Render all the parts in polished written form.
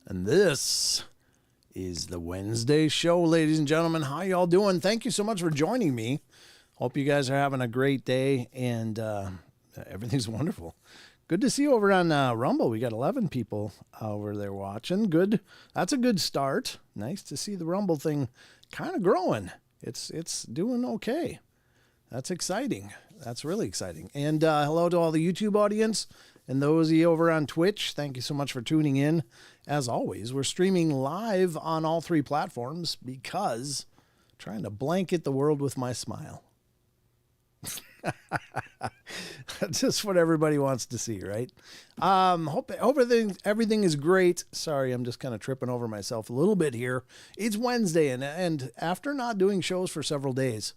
And this is the Wednesday show, ladies and gentlemen. How y'all doing? Thank you so much for joining me. Hope you guys are having a great day and everything's wonderful. Good to see you over on Rumble. We got 11 people over there watching. Good. That's a good start. Nice to see the Rumble thing kind of growing. It's doing okay. That's exciting. That's really exciting. And hello to all the YouTube audience and those of you over on Twitch. Thank you so much for tuning in. As always, we're streaming live on all three platforms because I'm trying to blanket the world with my smile. Just what everybody wants to see, right? Hope everything is great. Sorry, I'm just kind of tripping over myself a little bit here. It's Wednesday, and after not doing shows for several days,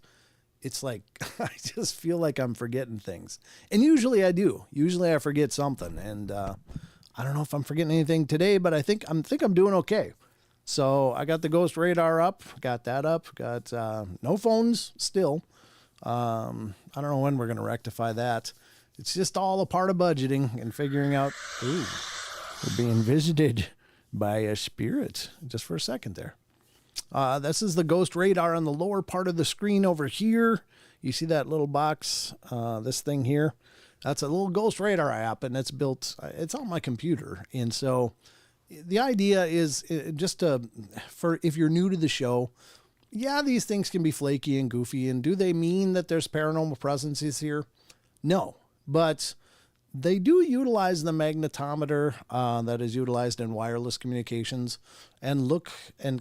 it's like I just feel like I'm forgetting things. And usually I do. Usually I forget something, and I don't know if I'm forgetting anything today, but I think I'm doing okay. So I got the Ghost Radar up, got that up, got no phones still. I don't know when we're going to rectify that. It's just all a part of budgeting and figuring out, ooh, we're being visited by a spirit. Just for a second there. This is the Ghost Radar on the lower part of the screen over here. You see that little box, this thing here? That's a little Ghost Radar app, and it's it's on my computer. And so the idea is just for if you're new to the show, yeah, these things can be flaky and goofy. And do they mean that there's paranormal presences here? No, but they do utilize the magnetometer that is utilized in wireless communications and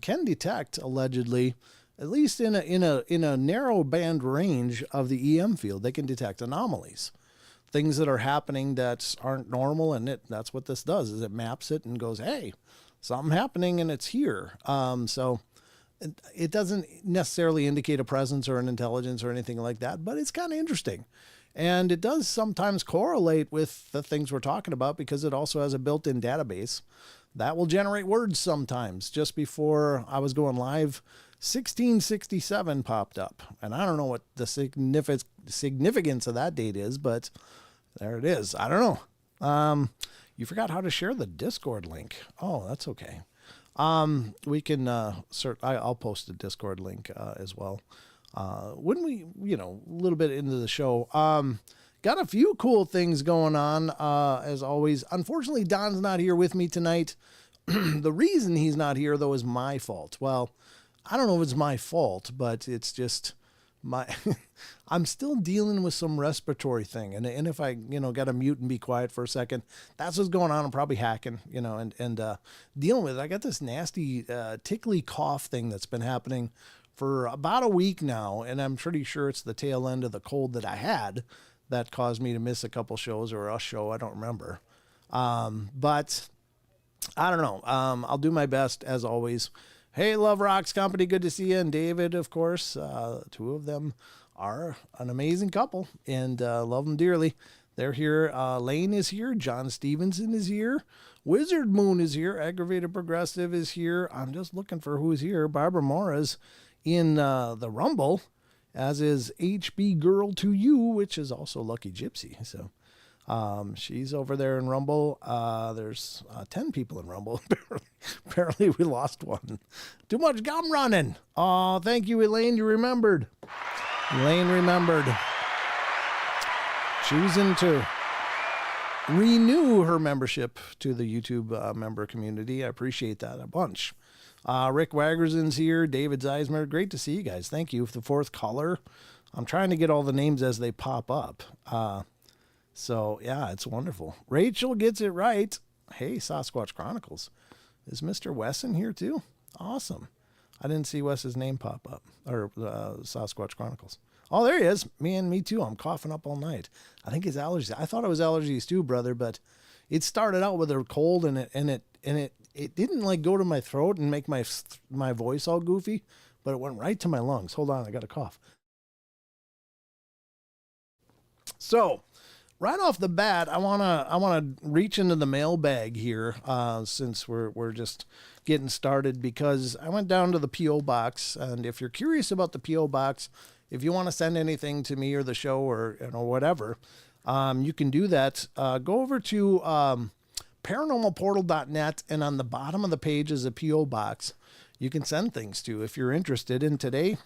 can detect, allegedly, at least in a narrow band range of the EM field. They can detect anomalies, things that are happening that aren't normal, and that's what this does. Is it maps it and goes, hey, something happening and it's here. So it doesn't necessarily indicate a presence or an intelligence or anything like that, but it's kind of interesting. And it does sometimes correlate with the things we're talking about because it also has a built-in database that will generate words sometimes. Just before I was going live, 1667 popped up. And I don't know what the significance of that date is, but there it is. I don't know. You forgot how to share the Discord link. Oh, that's okay. We can I'll post a Discord link as well. When we, a little bit into the show, got a few cool things going on, as always. Unfortunately, Don's not here with me tonight. The reason he's not here, though, is my fault. Well, I don't know if it's my fault, but it's just I'm still dealing with some respiratory thing. And if I, got to mute and be quiet for a second, that's what's going on. I'm probably hacking, and dealing with it. I got this nasty, tickly cough thing that's been happening for about a week now. And I'm pretty sure it's the tail end of the cold that I had that caused me to miss a couple shows or a show. I don't remember. But I don't know. I'll do my best as always. Hey, Love Rocks Company, good to see you. And David, of course, two of them are an amazing couple and love them dearly. They're here. Lane is here. John Stevenson is here. Wizard Moon is here. Aggravated Progressive is here. I'm just looking for who's here. Barbara Mora's in the Rumble, as is HB Girl to You, which is also Lucky Gypsy. So she's over there in Rumble. There's 10 people in Rumble. Apparently we lost one. Too much gum running. Oh, thank you, Elaine. You remembered. Elaine remembered. Choosing to renew her membership to the YouTube member community. I appreciate that a bunch. Rick Wagerson's here. David Zeismer. Great to see you guys. Thank you for the fourth caller. I'm trying to get all the names as they pop up. So, yeah, it's wonderful. Rachel gets it right. Hey, Sasquatch Chronicles. Is Mr. Wesson here too? Awesome. I didn't see Wes's name pop up. Or Sasquatch Chronicles. Oh, there he is. Me too. I'm coughing up all night. I think it's allergies. I thought it was allergies too, brother, but it started out with a cold and it didn't like go to my throat and make my voice all goofy, but it went right to my lungs. Hold on, I got a cough. So, right off the bat, I wanna reach into the mailbag here, since we're just getting started, because I went down to the P.O. box, and if you're curious about the P.O. box, if you want to send anything to me or the show or whatever, you can do that. Go over to paranormalportal.net, and on the bottom of the page is a P.O. box you can send things to if you're interested. And today,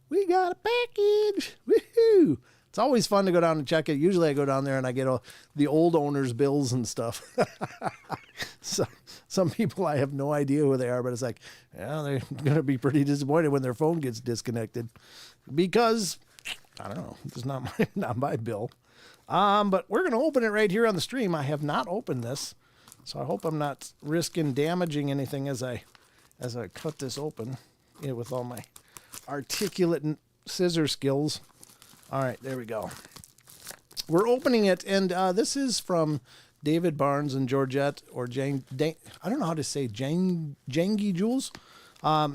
we got a package. Woohoo! It's always fun to go down and check it. Usually I go down there and I get the old owner's bills and stuff. So some people, I have no idea who they are, but it's like, yeah, they're going to be pretty disappointed when their phone gets disconnected because, I don't know, it's not my bill. But we're going to open it right here on the stream. I have not opened this, so I hope I'm not risking damaging anything as I cut this open, with all my articulate scissor skills. All right, there we go. We're opening it, and this is from David Barnes and Georgette, or Jane. I don't know how to say Jangy Jules.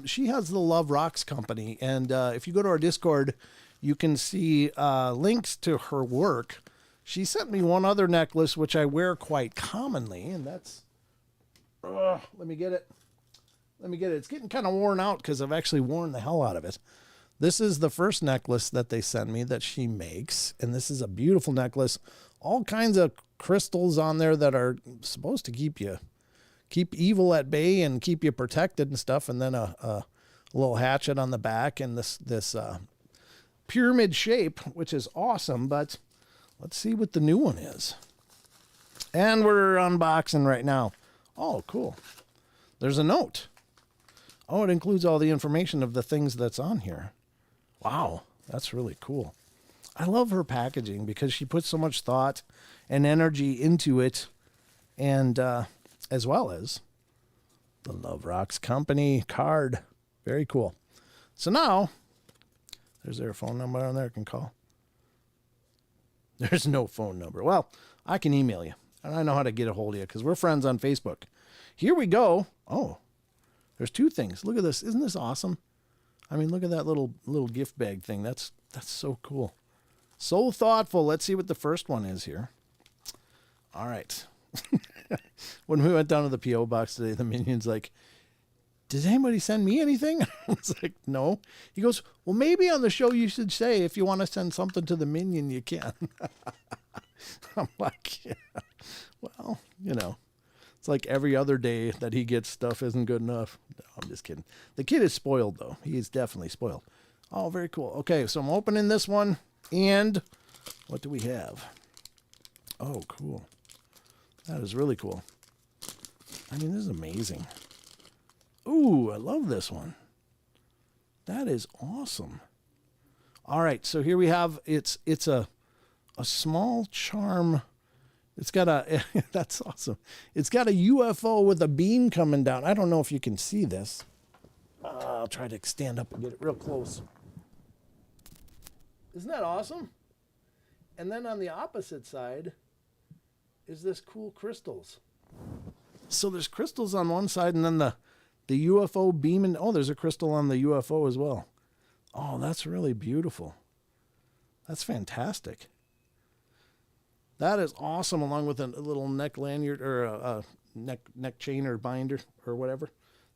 She has the Love Rocks Company, and if you go to our Discord, you can see links to her work. She sent me one other necklace, which I wear quite commonly, and that's... let me get it. It's getting kind of worn out because I've actually worn the hell out of it. This is the first necklace that they sent me that she makes, and this is a beautiful necklace. All kinds of crystals on there that are supposed to keep evil at bay and keep you protected and stuff, and then a little hatchet on the back, and this pyramid shape, which is awesome. But let's see what the new one is. And we're unboxing right now. Oh, cool. There's a note. Oh, it includes all the information of the things that's on here. Wow, that's really cool. I love her packaging because she puts so much thought and energy into it, and as well as the Love Rocks Company card. Very cool. So now, there's there a phone number on there I can call? There's no phone number. Well, I can email you, and I know how to get a hold of you because we're friends on Facebook. Here we go. Oh, there's two things. Look at this. Isn't this awesome? I mean, look at that little gift bag thing. That's so cool. So thoughtful. Let's see what the first one is here. All right. When we went down to the P.O. box today, the minion's like, did anybody send me anything? I was like, no. He goes, well, maybe on the show you should say if you want to send something to the minion, you can. I'm like, yeah. Well, it's like every other day that he gets stuff isn't good enough. No, I'm just kidding. The kid is spoiled, though. He is definitely spoiled. Oh, very cool. Okay, so I'm opening this one. And what do we have? Oh, cool. That is really cool. I mean, this is amazing. Ooh, I love this one. That is awesome. All right, so here we have, it's a small charm. It's got that's awesome. It's got a UFO with a beam coming down. I don't know if you can see this. I'll try to stand up and get it real close. Isn't that awesome? And then on the opposite side is this cool crystals. So there's crystals on one side, and then the UFO beam, and oh, there's a crystal on the UFO as well. Oh, that's really beautiful. That's fantastic. That is awesome, along with a little neck lanyard or a neck chain or binder or whatever.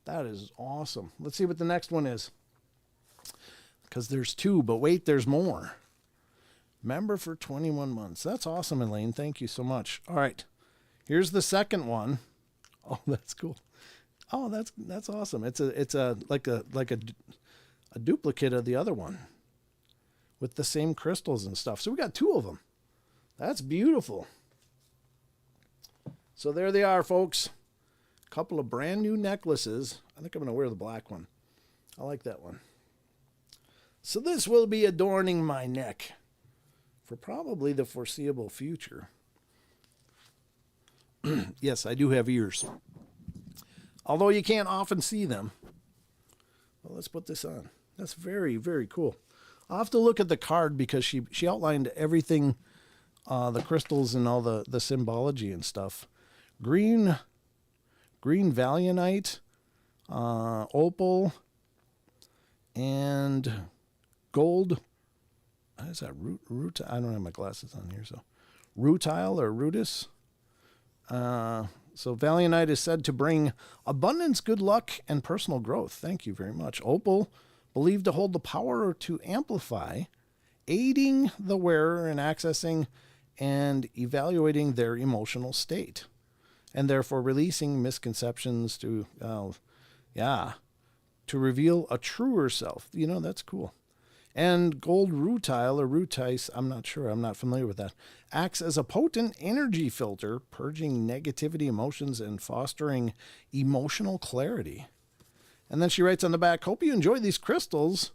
That is awesome. Let's see what the next one is. Because there's two, but wait, there's more. Member for 21 months. That's awesome, Elaine. Thank you so much. All right. Here's the second one. Oh, that's cool. Oh, that's awesome. It's a duplicate of the other one with the same crystals and stuff. So we got two of them. That's beautiful. So there they are, folks. A couple of brand new necklaces. I think I'm going to wear the black one. I like that one. So this will be adorning my neck for probably the foreseeable future. Yes, I do have ears. Although you can't often see them. Well, let's put this on. That's very, very cool. I'll have to look at the card because she outlined everything, the crystals and all the symbology and stuff. Green Valianite, opal, and gold. What is that? Root? I don't have my glasses on here, so rutile or rutus. So Valianite is said to bring abundance, good luck, and personal growth. Thank you very much. Opal, believed to hold the power to amplify, aiding the wearer in accessing and evaluating their emotional state. and therefore releasing misconceptions to, to reveal a truer self. You know, that's cool. And gold rutile or rutise, I'm not sure, I'm not familiar with that, acts as a potent energy filter, purging negativity emotions and fostering emotional clarity. And then she writes on the back, hope you enjoy these crystals.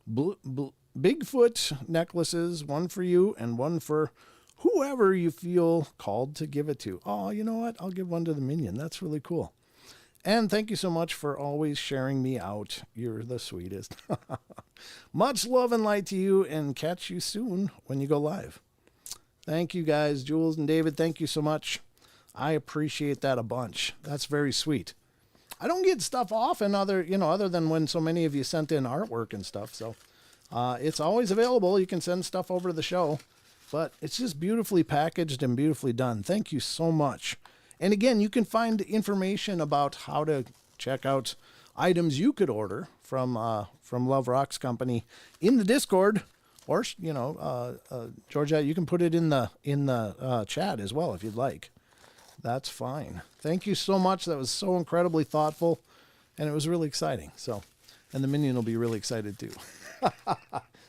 Bigfoot necklaces, one for you and one for whoever you feel called to give it to. Oh, you know what? I'll give one to the minion. That's really cool. And thank you so much for always sharing me out. You're the sweetest. Much love and light to you, and catch you soon when you go live. Thank you guys, Jules and David. Thank you so much. I appreciate that a bunch. That's very sweet. I don't get stuff often other than when so many of you sent in artwork and stuff. So it's always available. You can send stuff over to the show, but it's just beautifully packaged and beautifully done. Thank you so much. And again, you can find information about how to check out items you could order from Love Rocks Company in the Discord, or Georgia, you can put it in the chat as well if you'd like. That's fine. Thank you so much. That was so incredibly thoughtful, and it was really exciting. So, and the minion will be really excited too.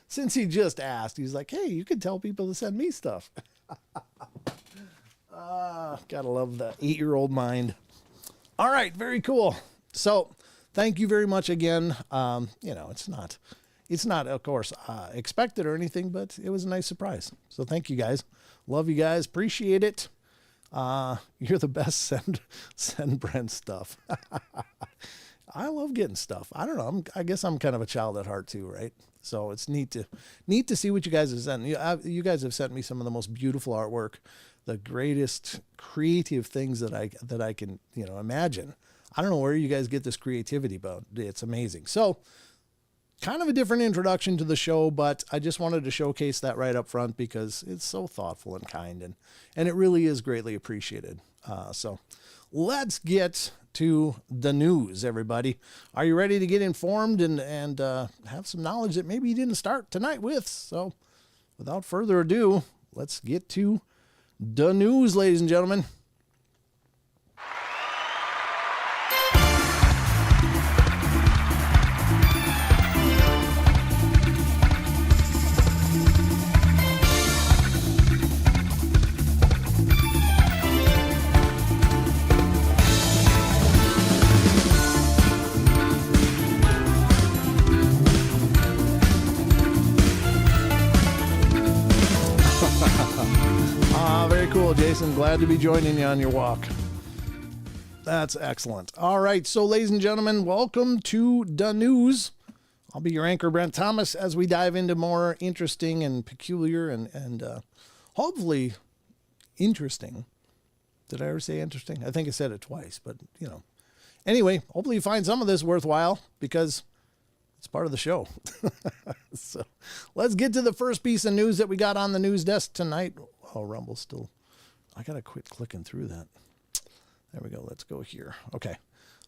Since he just asked, he's like, "Hey, you can tell people to send me stuff." Gotta love the 8-year-old mind. All right, very cool. So thank you very much again. It's not, of course, expected or anything, but it was a nice surprise. So thank you guys. Love you guys. Appreciate it. You're the best. Send Brent stuff. I love getting stuff. I don't know. I guess I'm kind of a child at heart too, right? So it's neat to see what you guys have sent. You guys have sent me some of the most beautiful artwork, the greatest creative things that I can, imagine. I don't know where you guys get this creativity, but it's amazing. So kind of a different introduction to the show, but I just wanted to showcase that right up front because it's so thoughtful and kind, and it really is greatly appreciated. So let's get to the news, everybody. Are you ready to get informed and have some knowledge that maybe you didn't start tonight with? So without further ado, let's get to the news, ladies and gentlemen. Cool, Jason. Glad to be joining you on your walk. That's excellent. All right. So, ladies and gentlemen, welcome to the news. I'll be your anchor, Brent Thomas, as we dive into more interesting and peculiar and hopefully interesting. Did I ever say interesting? I think I said it twice, but Anyway, hopefully you find some of this worthwhile because it's part of the show. So let's get to the first piece of news that we got on the news desk tonight. Oh, Rumble's still... I got to quit clicking through that. There we go. Let's go here. Okay.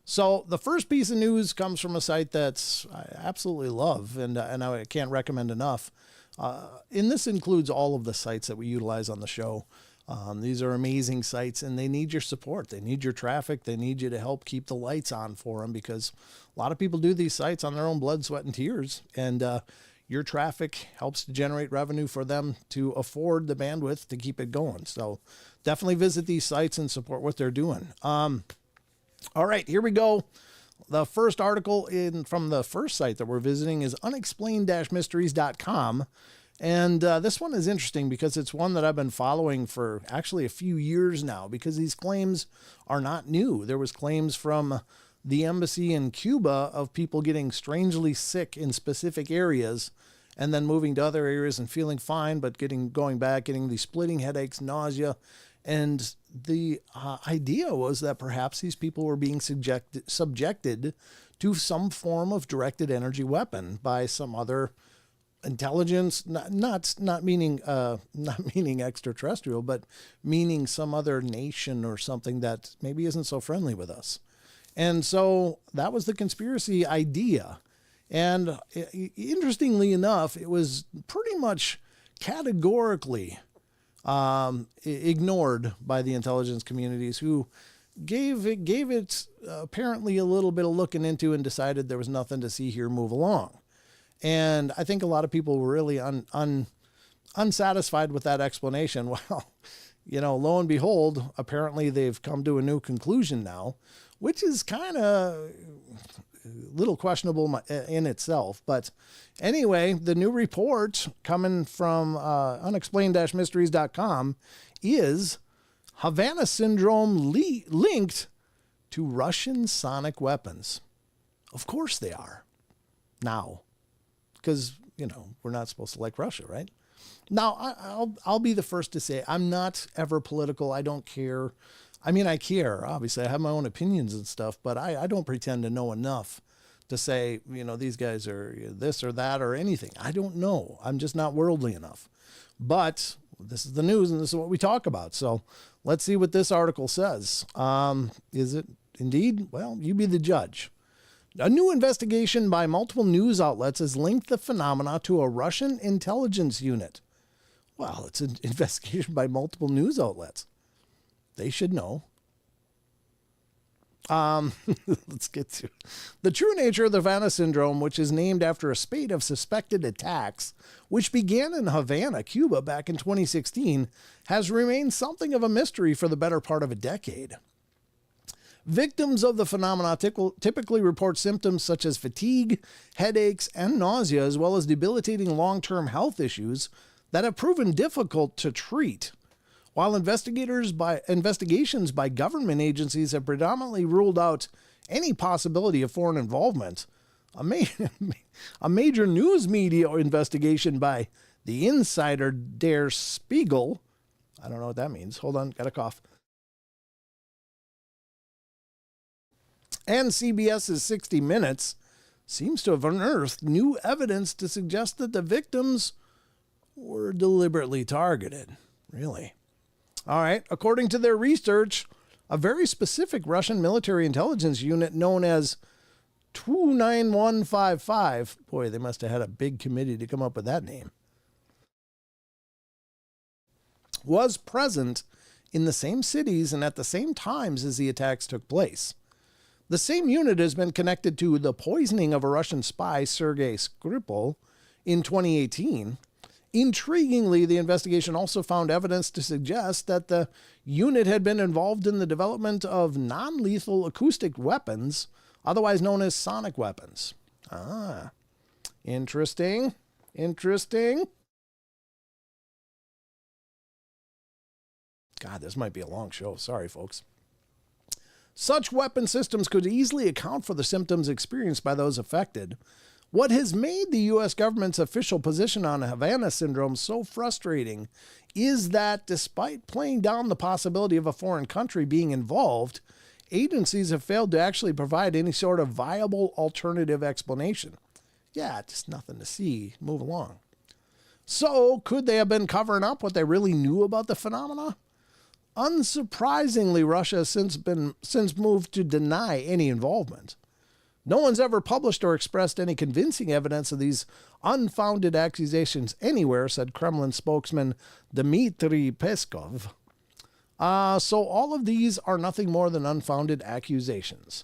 So the first piece of news comes from a site that I absolutely love and I can't recommend enough. And this includes all of the sites that we utilize on the show. These are amazing sites and they need your support. They need your traffic. They need you to help keep the lights on for them because a lot of people do these sites on their own blood, sweat, and tears. And your traffic helps to generate revenue for them to afford the bandwidth to keep it going. So definitely visit these sites and support what they're doing. All right, here we go. The first article from the first site that we're visiting is unexplained-mysteries.com. And this one is interesting because it's one that I've been following for actually a few years now because these claims are not new. There was claims from the embassy in Cuba of people getting strangely sick in specific areas and then moving to other areas and feeling fine, but going back, getting these splitting headaches, nausea. And the idea was that perhaps these people were being subjected to some form of directed energy weapon by some other intelligence, not meaning extraterrestrial, but meaning some other nation or something that maybe isn't so friendly with us. And so that was the conspiracy idea. And interestingly enough, it was pretty much categorically ignored by the intelligence communities who gave it apparently a little bit of looking into and decided there was nothing to see here, move along. And I think a lot of people were really unsatisfied with that explanation. Well, lo and behold, apparently they've come to a new conclusion now, which is kind of a little questionable in itself. But anyway, the new report coming from unexplained-mysteries.com is Havana syndrome linked to Russian sonic weapons. Of course they are. Now, because, we're not supposed to like Russia, right? Now, I'll be the first to say I'm not ever political. I don't care. I mean, I care. Obviously, I have my own opinions and stuff, but I don't pretend to know enough to say, these guys are this or that or anything. I don't know. I'm just not worldly enough. But this is the news and this is what we talk about. So let's see what this article says. Is it indeed? Well, you be the judge. A new investigation by multiple news outlets has linked the phenomena to a Russian intelligence unit. Well, it's an investigation by multiple news outlets. They should know. Let's get to the true nature of the Havana syndrome, which is named after a spate of suspected attacks, which began in Havana, Cuba back in 2016, has remained something of a mystery for the better part of a decade. Victims of the phenomena typically report symptoms such as fatigue, headaches, and nausea, as well as debilitating long-term health issues that have proven difficult to treat. While investigations by government agencies have predominantly ruled out any possibility of foreign involvement, a major news media investigation by the insider Der Spiegel, I don't know what that means. Hold on, got a cough. And CBS's 60 Minutes seems to have unearthed new evidence to suggest that the victims were deliberately targeted. Really? All right. According to their research, a very specific Russian military intelligence unit known as 29155, boy, they must have had a big committee to come up with that name, was present in the same cities and at the same times as the attacks took place. The same unit has been connected to the poisoning of a Russian spy, Sergei Skripal, in 2018. Intriguingly, the investigation also found evidence to suggest that the unit had been involved in the development of non-lethal acoustic weapons, otherwise known as sonic weapons. Ah, interesting. Interesting. God, this might be a long show. Sorry, folks. Such weapon systems could easily account for the symptoms experienced by those affected. What has made the U.S. government's official position on Havana syndrome so frustrating is that despite playing down the possibility of a foreign country being involved, agencies have failed to actually provide any sort of viable alternative explanation. Yeah, just nothing to see. Move along. So, could they have been covering up what they really knew about the phenomena? Unsurprisingly, Russia has since moved to deny any involvement. No one's ever published or expressed any convincing evidence of these unfounded accusations anywhere, said Kremlin spokesman Dmitry Peskov. So all of these are nothing more than unfounded accusations.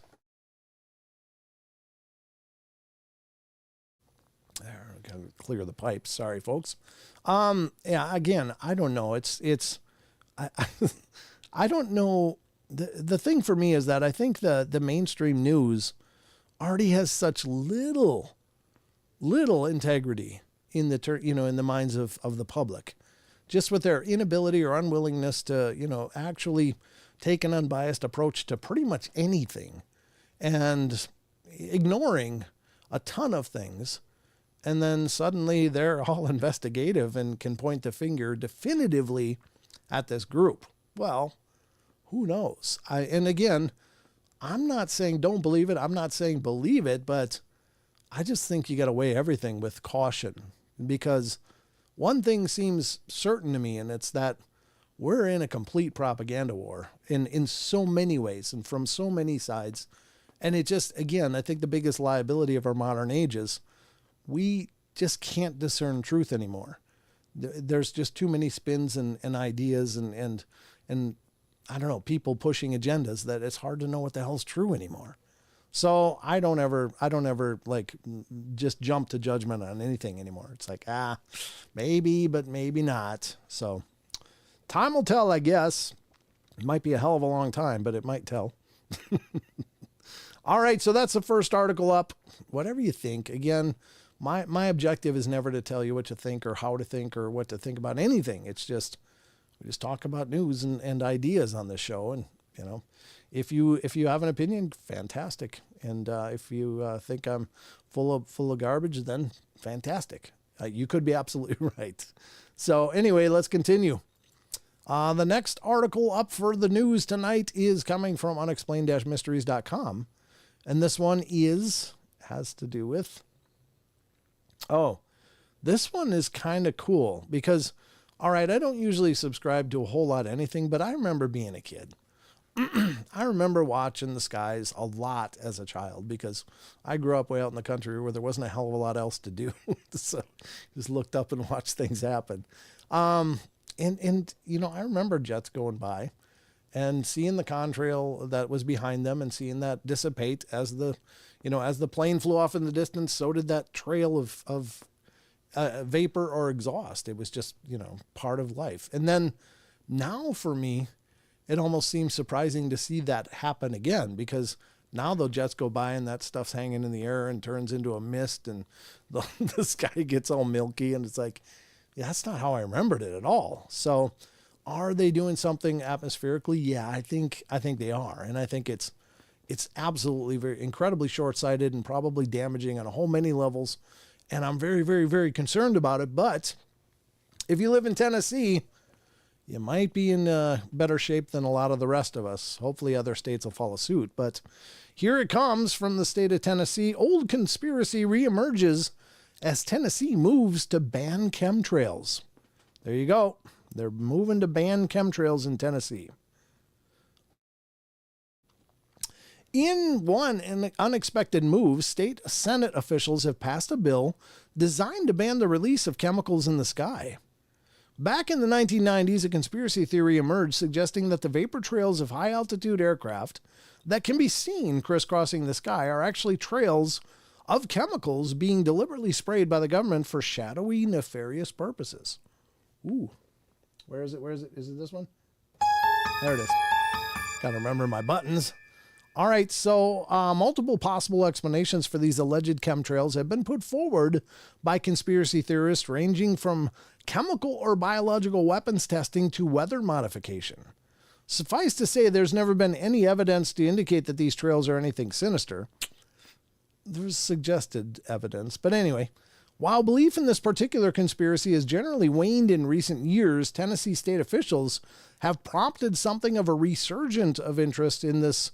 There, gotta clear the pipes. Sorry, folks. Yeah, again, I don't know. I don't know. The thing for me is that I think the mainstream news already has such little integrity in in the minds of the public, just with their inability or unwillingness to, actually take an unbiased approach to pretty much anything, and ignoring a ton of things. And then suddenly they're all investigative and can point the finger definitively at this group. Well, who knows? And again, I'm not saying don't believe it. I'm not saying believe it, but I just think you got to weigh everything with caution, because one thing seems certain to me, and it's that we're in a complete propaganda war in so many ways and from so many sides. And it just, again, I think the biggest liability of our modern age is we just can't discern truth anymore. There's just too many spins and ideas and I don't know, people pushing agendas that it's hard to know what the hell's true anymore. So I don't ever like just jump to judgment on anything anymore. It's like, maybe, but maybe not. So time will tell, I guess. It might be a hell of a long time, but it might tell. All right. So that's the first article up. Whatever you think. Again, my objective is never to tell you what to think or how to think or what to think about anything. It's just, we just talk about news and ideas on this show. And, you know, if you have an opinion, fantastic. And if you think I'm full of garbage, then fantastic. You could be absolutely right. So anyway, let's continue. The next article up for the news tonight is coming from unexplained-mysteries.com. And this one has to do with, this one is kind of cool because, all right, I don't usually subscribe to a whole lot of anything, but I remember being a kid. I remember watching the skies a lot as a child because I grew up way out in the country where there wasn't a hell of a lot else to do. So just looked up and watched things happen. And you know, I remember jets going by and seeing the contrail that was behind them and seeing that dissipate as the plane flew off in the distance. So did that trail of vapor or exhaust. It was just, you know, part of life. And then now for me, it almost seems surprising to see that happen again because now the jets go by and that stuff's hanging in the air and turns into a mist and the sky gets all milky and it's like, yeah, that's not how I remembered it at all. So are they doing something atmospherically? Yeah, I think they are. And I think it's absolutely very incredibly short-sighted and probably damaging on a whole many levels. And I'm very, very, very concerned about it. But if you live in Tennessee, you might be in better shape than a lot of the rest of us. Hopefully other states will follow suit. But here it comes from the state of Tennessee. Old conspiracy reemerges as Tennessee moves to ban chemtrails. There you go. They're moving to ban chemtrails in Tennessee. In an unexpected move, state Senate officials have passed a bill designed to ban the release of chemicals in the sky. Back in the 1990s, a conspiracy theory emerged suggesting that the vapor trails of high-altitude aircraft that can be seen crisscrossing the sky are actually trails of chemicals being deliberately sprayed by the government for shadowy, nefarious purposes. Ooh. Where is it? Is it this one? There it is. Gotta remember my buttons. All right, so multiple possible explanations for these alleged chemtrails have been put forward by conspiracy theorists ranging from chemical or biological weapons testing to weather modification. Suffice to say, there's never been any evidence to indicate that these trails are anything sinister. There's suggested evidence, but anyway, while belief in this particular conspiracy has generally waned in recent years, Tennessee state officials have prompted something of a resurgence of interest in this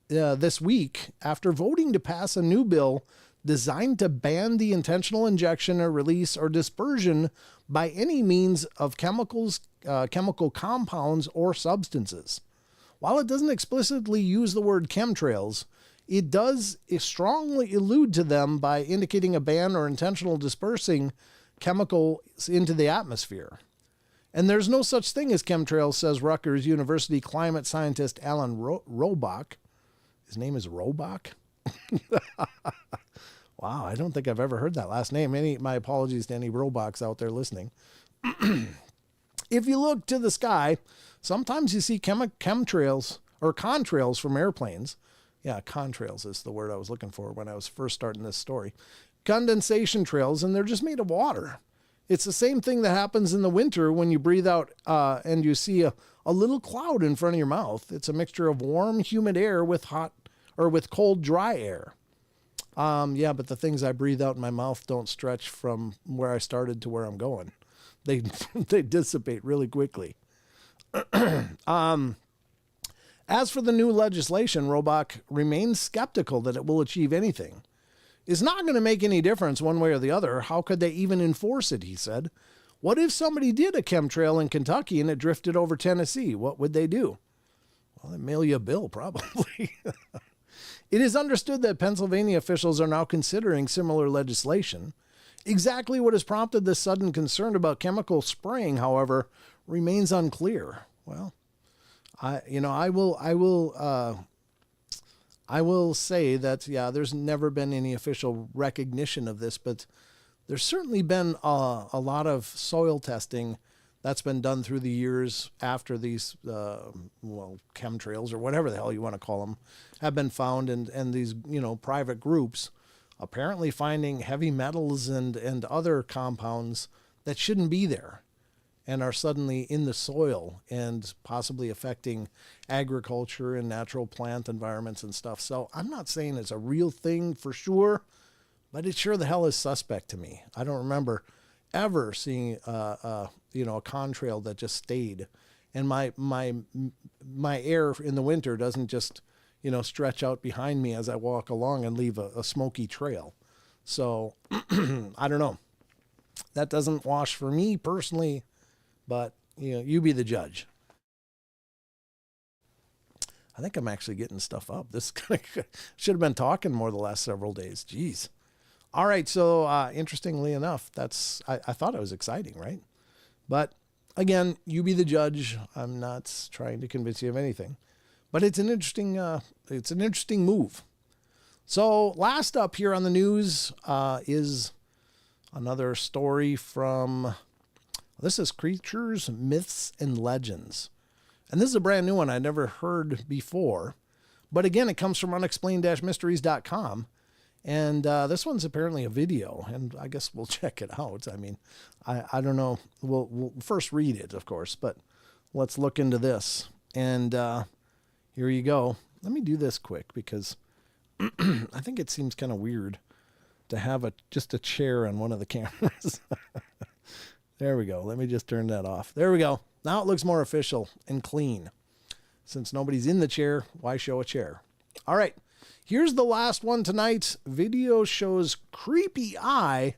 this week after voting to pass a new bill designed to ban the intentional injection or release or dispersion by any means of chemicals, chemical compounds or substances. While it doesn't explicitly use the word chemtrails, it does strongly allude to them by indicating a ban or intentional dispersing chemicals into the atmosphere. And there's no such thing as chemtrails, says Rutgers University climate scientist Alan Robach. His name is Robach? Wow, I don't think I've ever heard that last name. My apologies to any Robachs out there listening. If you look to the sky, sometimes you see chemtrails or contrails from airplanes. Yeah, contrails is the word I was looking for when I was first starting this story. Condensation trails, and they're just made of water. It's the same thing that happens in the winter when you breathe out and you see a little cloud in front of your mouth. It's a mixture of warm, humid air with cold, dry air. Yeah, but the things I breathe out in my mouth don't stretch from where I started to where I'm going. They dissipate really quickly. As for the new legislation, Robach remains skeptical that it will achieve anything. It's not going to make any difference one way or the other. How could they even enforce it, he said. What if somebody did a chemtrail in Kentucky and it drifted over Tennessee? What would they do? Well, they'd mail you a bill, probably. It is understood that Pennsylvania officials are now considering similar legislation. Exactly what has prompted this sudden concern about chemical spraying, however, remains unclear. Well, I will say that, yeah, there's never been any official recognition of this, but there's certainly been a lot of soil testing that's been done through the years after these, chemtrails or whatever the hell you want to call them, have been found, and these, private groups apparently finding heavy metals and other compounds that shouldn't be there and are suddenly in the soil and possibly affecting agriculture and natural plant environments and stuff. So I'm not saying it's a real thing for sure, but it sure the hell is suspect to me. I don't remember ever seeing a contrail that just stayed, and my air in the winter doesn't just stretch out behind me as I walk along and leave a smoky trail. So I don't know. That doesn't wash for me personally, but you be the judge. I think I'm actually getting stuff up. This should have been talking more the last several days. Jeez. All right. So interestingly enough, I thought it was exciting, right? But again, you be the judge. I'm not trying to convince you of anything, but it's an interesting move. So last up here on the news is another story from, this is Creatures, Myths, and Legends. And this is a brand new one I'd never heard before. But again, it comes from unexplained-mysteries.com. And this one's apparently a video, and I guess we'll check it out. I mean, I don't know. We'll first read it, of course, but let's look into this. And here you go. Let me do this quick because I think it seems kind of weird to have just a chair on one of the cameras. There we go. Let me just turn that off. There we go. Now it looks more official and clean. Since nobody's in the chair, why show a chair? All right. Here's the last one tonight. Video shows creepy eye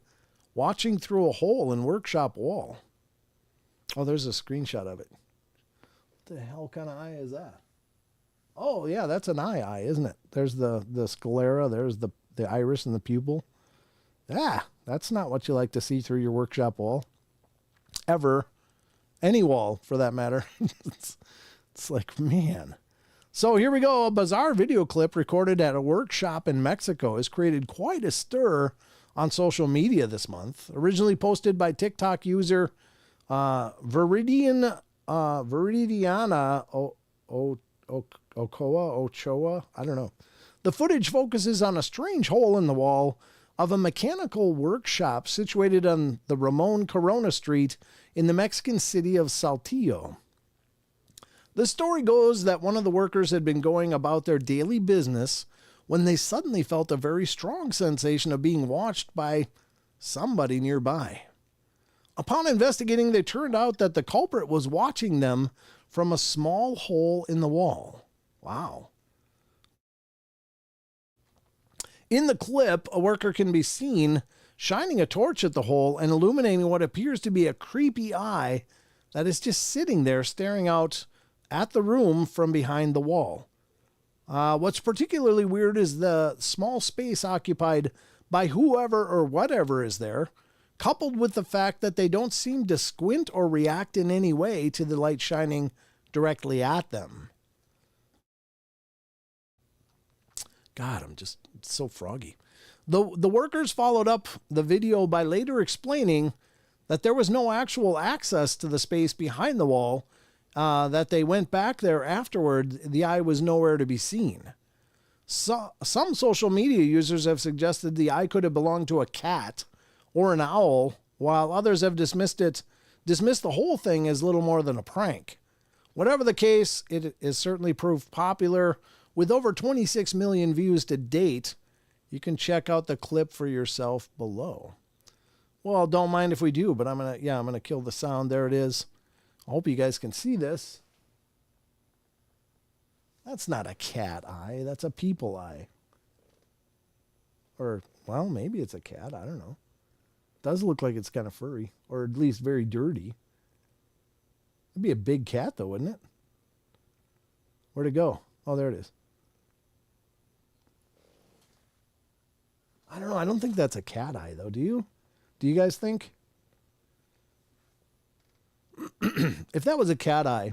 watching through a hole in workshop wall. Oh, there's a screenshot of it. What the hell kind of eye is that? Oh, yeah, that's an eye, isn't it? There's the sclera. There's the iris and the pupil. Yeah, that's not what you like to see through your workshop wall. Ever. Any wall, for that matter. It's like, man. So here we go. A bizarre video clip recorded at a workshop in Mexico has created quite a stir on social media this month. Originally posted by TikTok user Viridiana Ochoa. I don't know. The footage focuses on a strange hole in the wall of a mechanical workshop situated on the Ramon Corona Street in the Mexican city of Saltillo. The story goes that one of the workers had been going about their daily business when they suddenly felt a very strong sensation of being watched by somebody nearby. Upon investigating, they turned out that the culprit was watching them from a small hole in the wall. Wow. In the clip, a worker can be seen shining a torch at the hole and illuminating what appears to be a creepy eye that is just sitting there staring out at the room from behind the wall. What's particularly weird is the small space occupied by whoever or whatever is there, coupled with the fact that they don't seem to squint or react in any way to the light shining directly at them. God, I'm just so froggy. The workers followed up the video by later explaining that there was no actual access to the space behind the wall, that they went back there afterward. The eye was nowhere to be seen. So, some social media users have suggested the eye could have belonged to a cat or an owl, while others have dismissed the whole thing as little more than a prank. Whatever the case, it is certainly proved popular. With over 26 million views to date, you can check out the clip for yourself below. Well, don't mind if we do, but I'm gonna kill the sound. There it is. I hope you guys can see this. That's not a cat eye. That's a people eye. Or, well, maybe it's a cat. I don't know. It does look like it's kind of furry, or at least very dirty. It'd be a big cat, though, wouldn't it? Where'd it go? Oh, there it is. I don't know. I don't think that's a cat eye, though. Do you? Do you guys think? If that was a cat eye,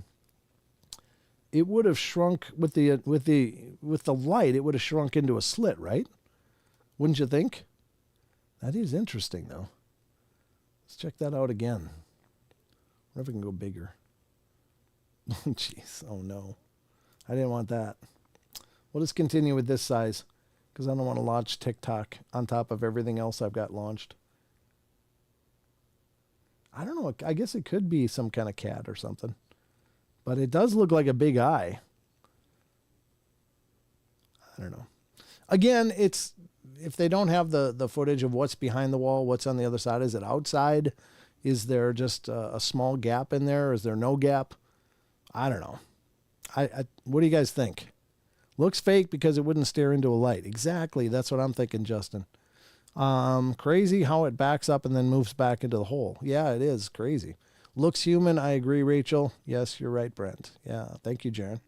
it would have shrunk with the light. It would have shrunk into a slit, right? Wouldn't you think? That is interesting, though. Let's check that out again. I wonder if we can go bigger. Jeez, oh no. I didn't want that. We'll just continue with this size because I don't want to launch TikTok on top of everything else I've got launched. I don't know. I guess it could be some kind of cat or something. But it does look like a big eye. I don't know. Again, it's if they don't have the footage of what's behind the wall, what's on the other side. Is it outside? Is there just a small gap in there? Is there no gap? I don't know. What do you guys think? Looks fake because it wouldn't stare into a light. Exactly. That's what I'm thinking, Justin. Crazy how it backs up and then moves back into the hole. Yeah, it is crazy. Looks human. I agree, Rachel. Yes, you're right, Brent. Yeah, thank you, Jaron.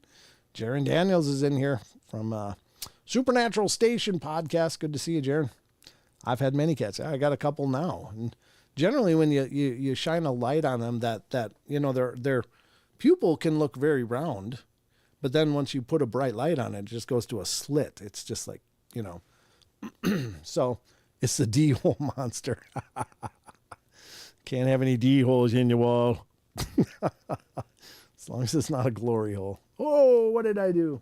Jaron Daniels is in here from Supernatural Station podcast. Good to see you, Jaron. I've had many cats. I got a couple now. And generally, when you shine a light on them, that their pupil can look very round, but then once you put a bright light on it, it just goes to a slit. It's just like, so it's the D-hole monster. Can't have any D-holes in your wall. As long as it's not a glory hole. Oh, what did I do?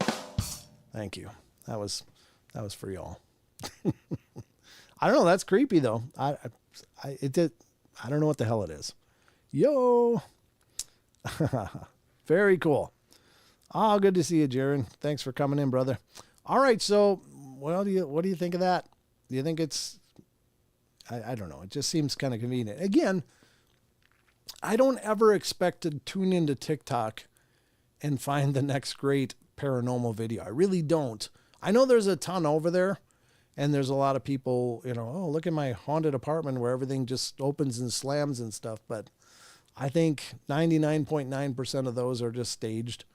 Thank you. That was for y'all. I don't know. That's creepy though. I don't know what the hell it is. Yo. Very cool. Oh, good to see you, Jaron. Thanks for coming in, brother. All right. So what do you think of that? Do you think it's, I don't know. It just seems kind of convenient. Again, I don't ever expect to tune into TikTok and find the next great paranormal video. I really don't. I know there's a ton over there and there's a lot of people, oh, look at my haunted apartment where everything just opens and slams and stuff. But I think 99.9% of those are just staged.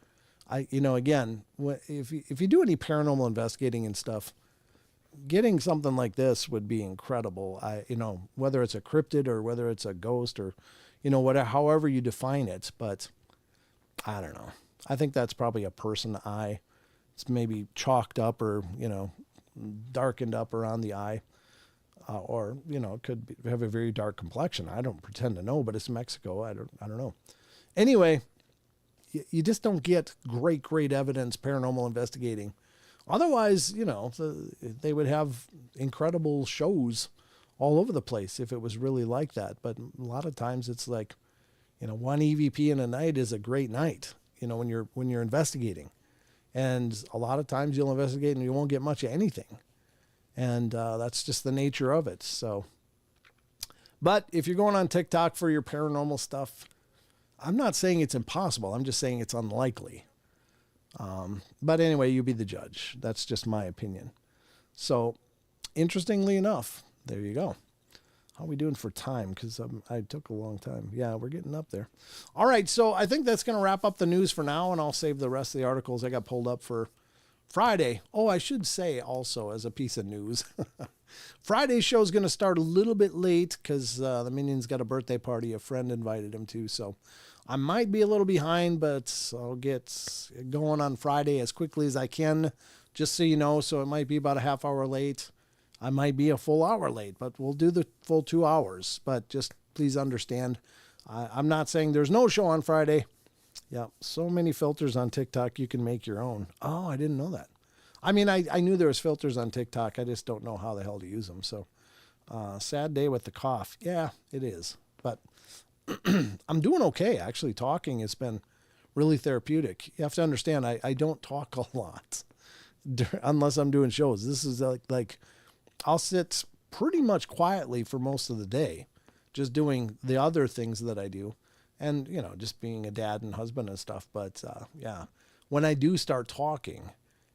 Again, if you do any paranormal investigating and stuff, getting something like this would be incredible. Whether it's a cryptid or whether it's a ghost or, however you define it. But I don't know. I think that's probably a person eye. It's maybe chalked up or, darkened up around the eye. Or, it could have a very dark complexion. I don't pretend to know, but it's Mexico. I don't know. Anyway, you just don't get great evidence paranormal investigating. Otherwise, they would have incredible shows all over the place if it was really like that. But a lot of times it's like, one EVP in a night is a great night, when you're investigating. And a lot of times you'll investigate and you won't get much of anything. And that's just the nature of it. So, but if you're going on TikTok for your paranormal stuff, I'm not saying it's impossible. I'm just saying it's unlikely. But anyway, you be the judge. That's just my opinion. So, interestingly enough, there you go. How are we doing for time? Because I took a long time. Yeah, we're getting up there. All right, so I think that's going to wrap up the news for now, and I'll save the rest of the articles I got pulled up for Friday. Oh, I should say also as a piece of news, Friday's show is going to start a little bit late because the Minion's got a birthday party a friend invited him to. So I might be a little behind, but I'll get going on Friday as quickly as I can, just so you know. So it might be about a half hour late. I might be a full hour late, but we'll do the full 2 hours. But just please understand, I'm not saying there's no show on Friday. Yeah, so many filters on TikTok, you can make your own. Oh, I didn't know that. I mean, I knew there was filters on TikTok. I just don't know how the hell to use them. So, sad day with the cough. Yeah, it is. But I'm doing okay. Actually, talking has been really therapeutic. You have to understand, I don't talk a lot unless I'm doing shows. This is like I'll sit pretty much quietly for most of the day, just doing the other things that I do. And, just being a dad and husband and stuff. But, yeah, when I do start talking,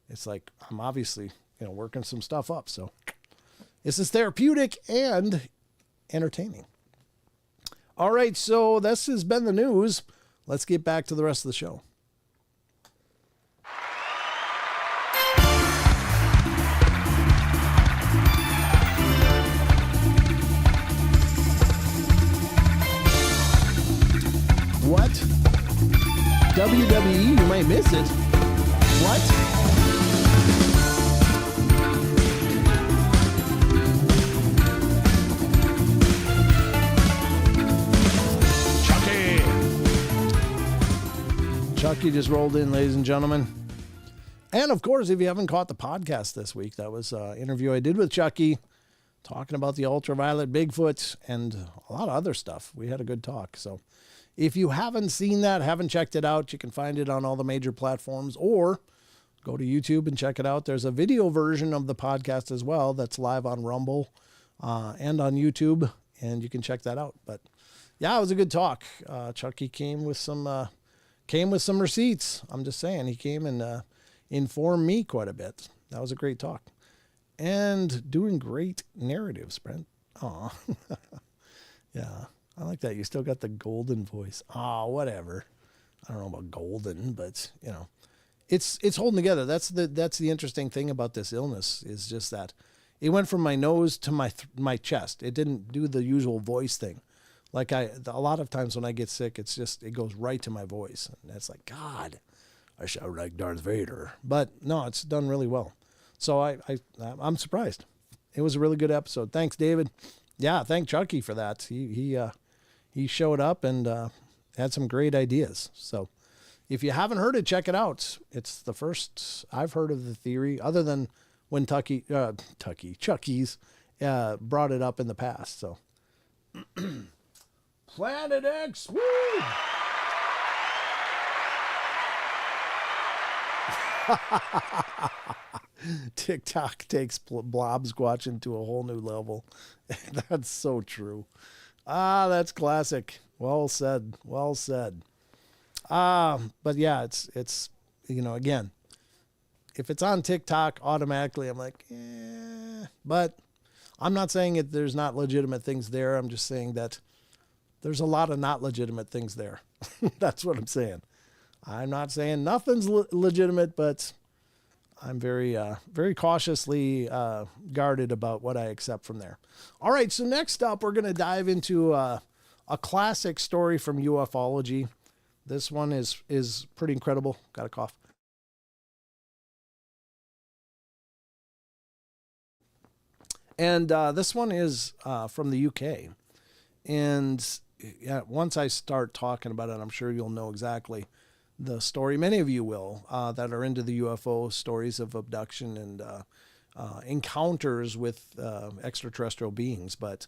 it's like I'm obviously, working some stuff up. So this is therapeutic and entertaining. All right, so this has been the news. Let's get back to the rest of the show. What? WWE, you might miss it. What? Chucky just rolled in, ladies and gentlemen. And of course, if you haven't caught the podcast this week, that was an interview I did with Chucky talking about the ultraviolet Bigfoot and a lot of other stuff. We had a good talk. So if you haven't seen that, haven't checked it out, you can find it on all the major platforms or go to YouTube and check it out. There's a video version of the podcast as well that's live on Rumble and on YouTube, and you can check that out. But yeah, it was a good talk. Chucky came with some receipts. I'm just saying, he came and informed me quite a bit. That was a great talk. And doing great narratives, Brent. Aw. Yeah, I like that. You still got the golden voice. Aw, whatever. I don't know about golden, but, you know, it's holding together. That's the interesting thing about this illness is just that it went from my nose to my chest. It didn't do the usual voice thing. Like a lot of times when I get sick, it goes right to my voice. And it's like, God, I sound like Darth Vader. But no, it's done really well. So I'm surprised. It was a really good episode. Thanks, David. Yeah, thank Chucky for that. He showed up and had some great ideas. So if you haven't heard it, check it out. It's the first I've heard of the theory, other than when Chucky's brought it up in the past. So Planet X, woo! TikTok takes blob squatching to a whole new level. That's so true. That's classic. Well said. Well said. But yeah, it's again, if it's on TikTok, automatically I'm like, but I'm not saying there's not legitimate things there. I'm just saying that there's a lot of not legitimate things there. That's what I'm saying. I'm not saying nothing's legitimate, but I'm very, very cautiously guarded about what I accept from there. All right, so next up, we're going to dive into a classic story from ufology. This one is pretty incredible. Got a cough. And this one is from the UK. And yeah, once I start talking about it, I'm sure you'll know exactly the story. Many of you will that are into the UFO stories of abduction and encounters with extraterrestrial beings. But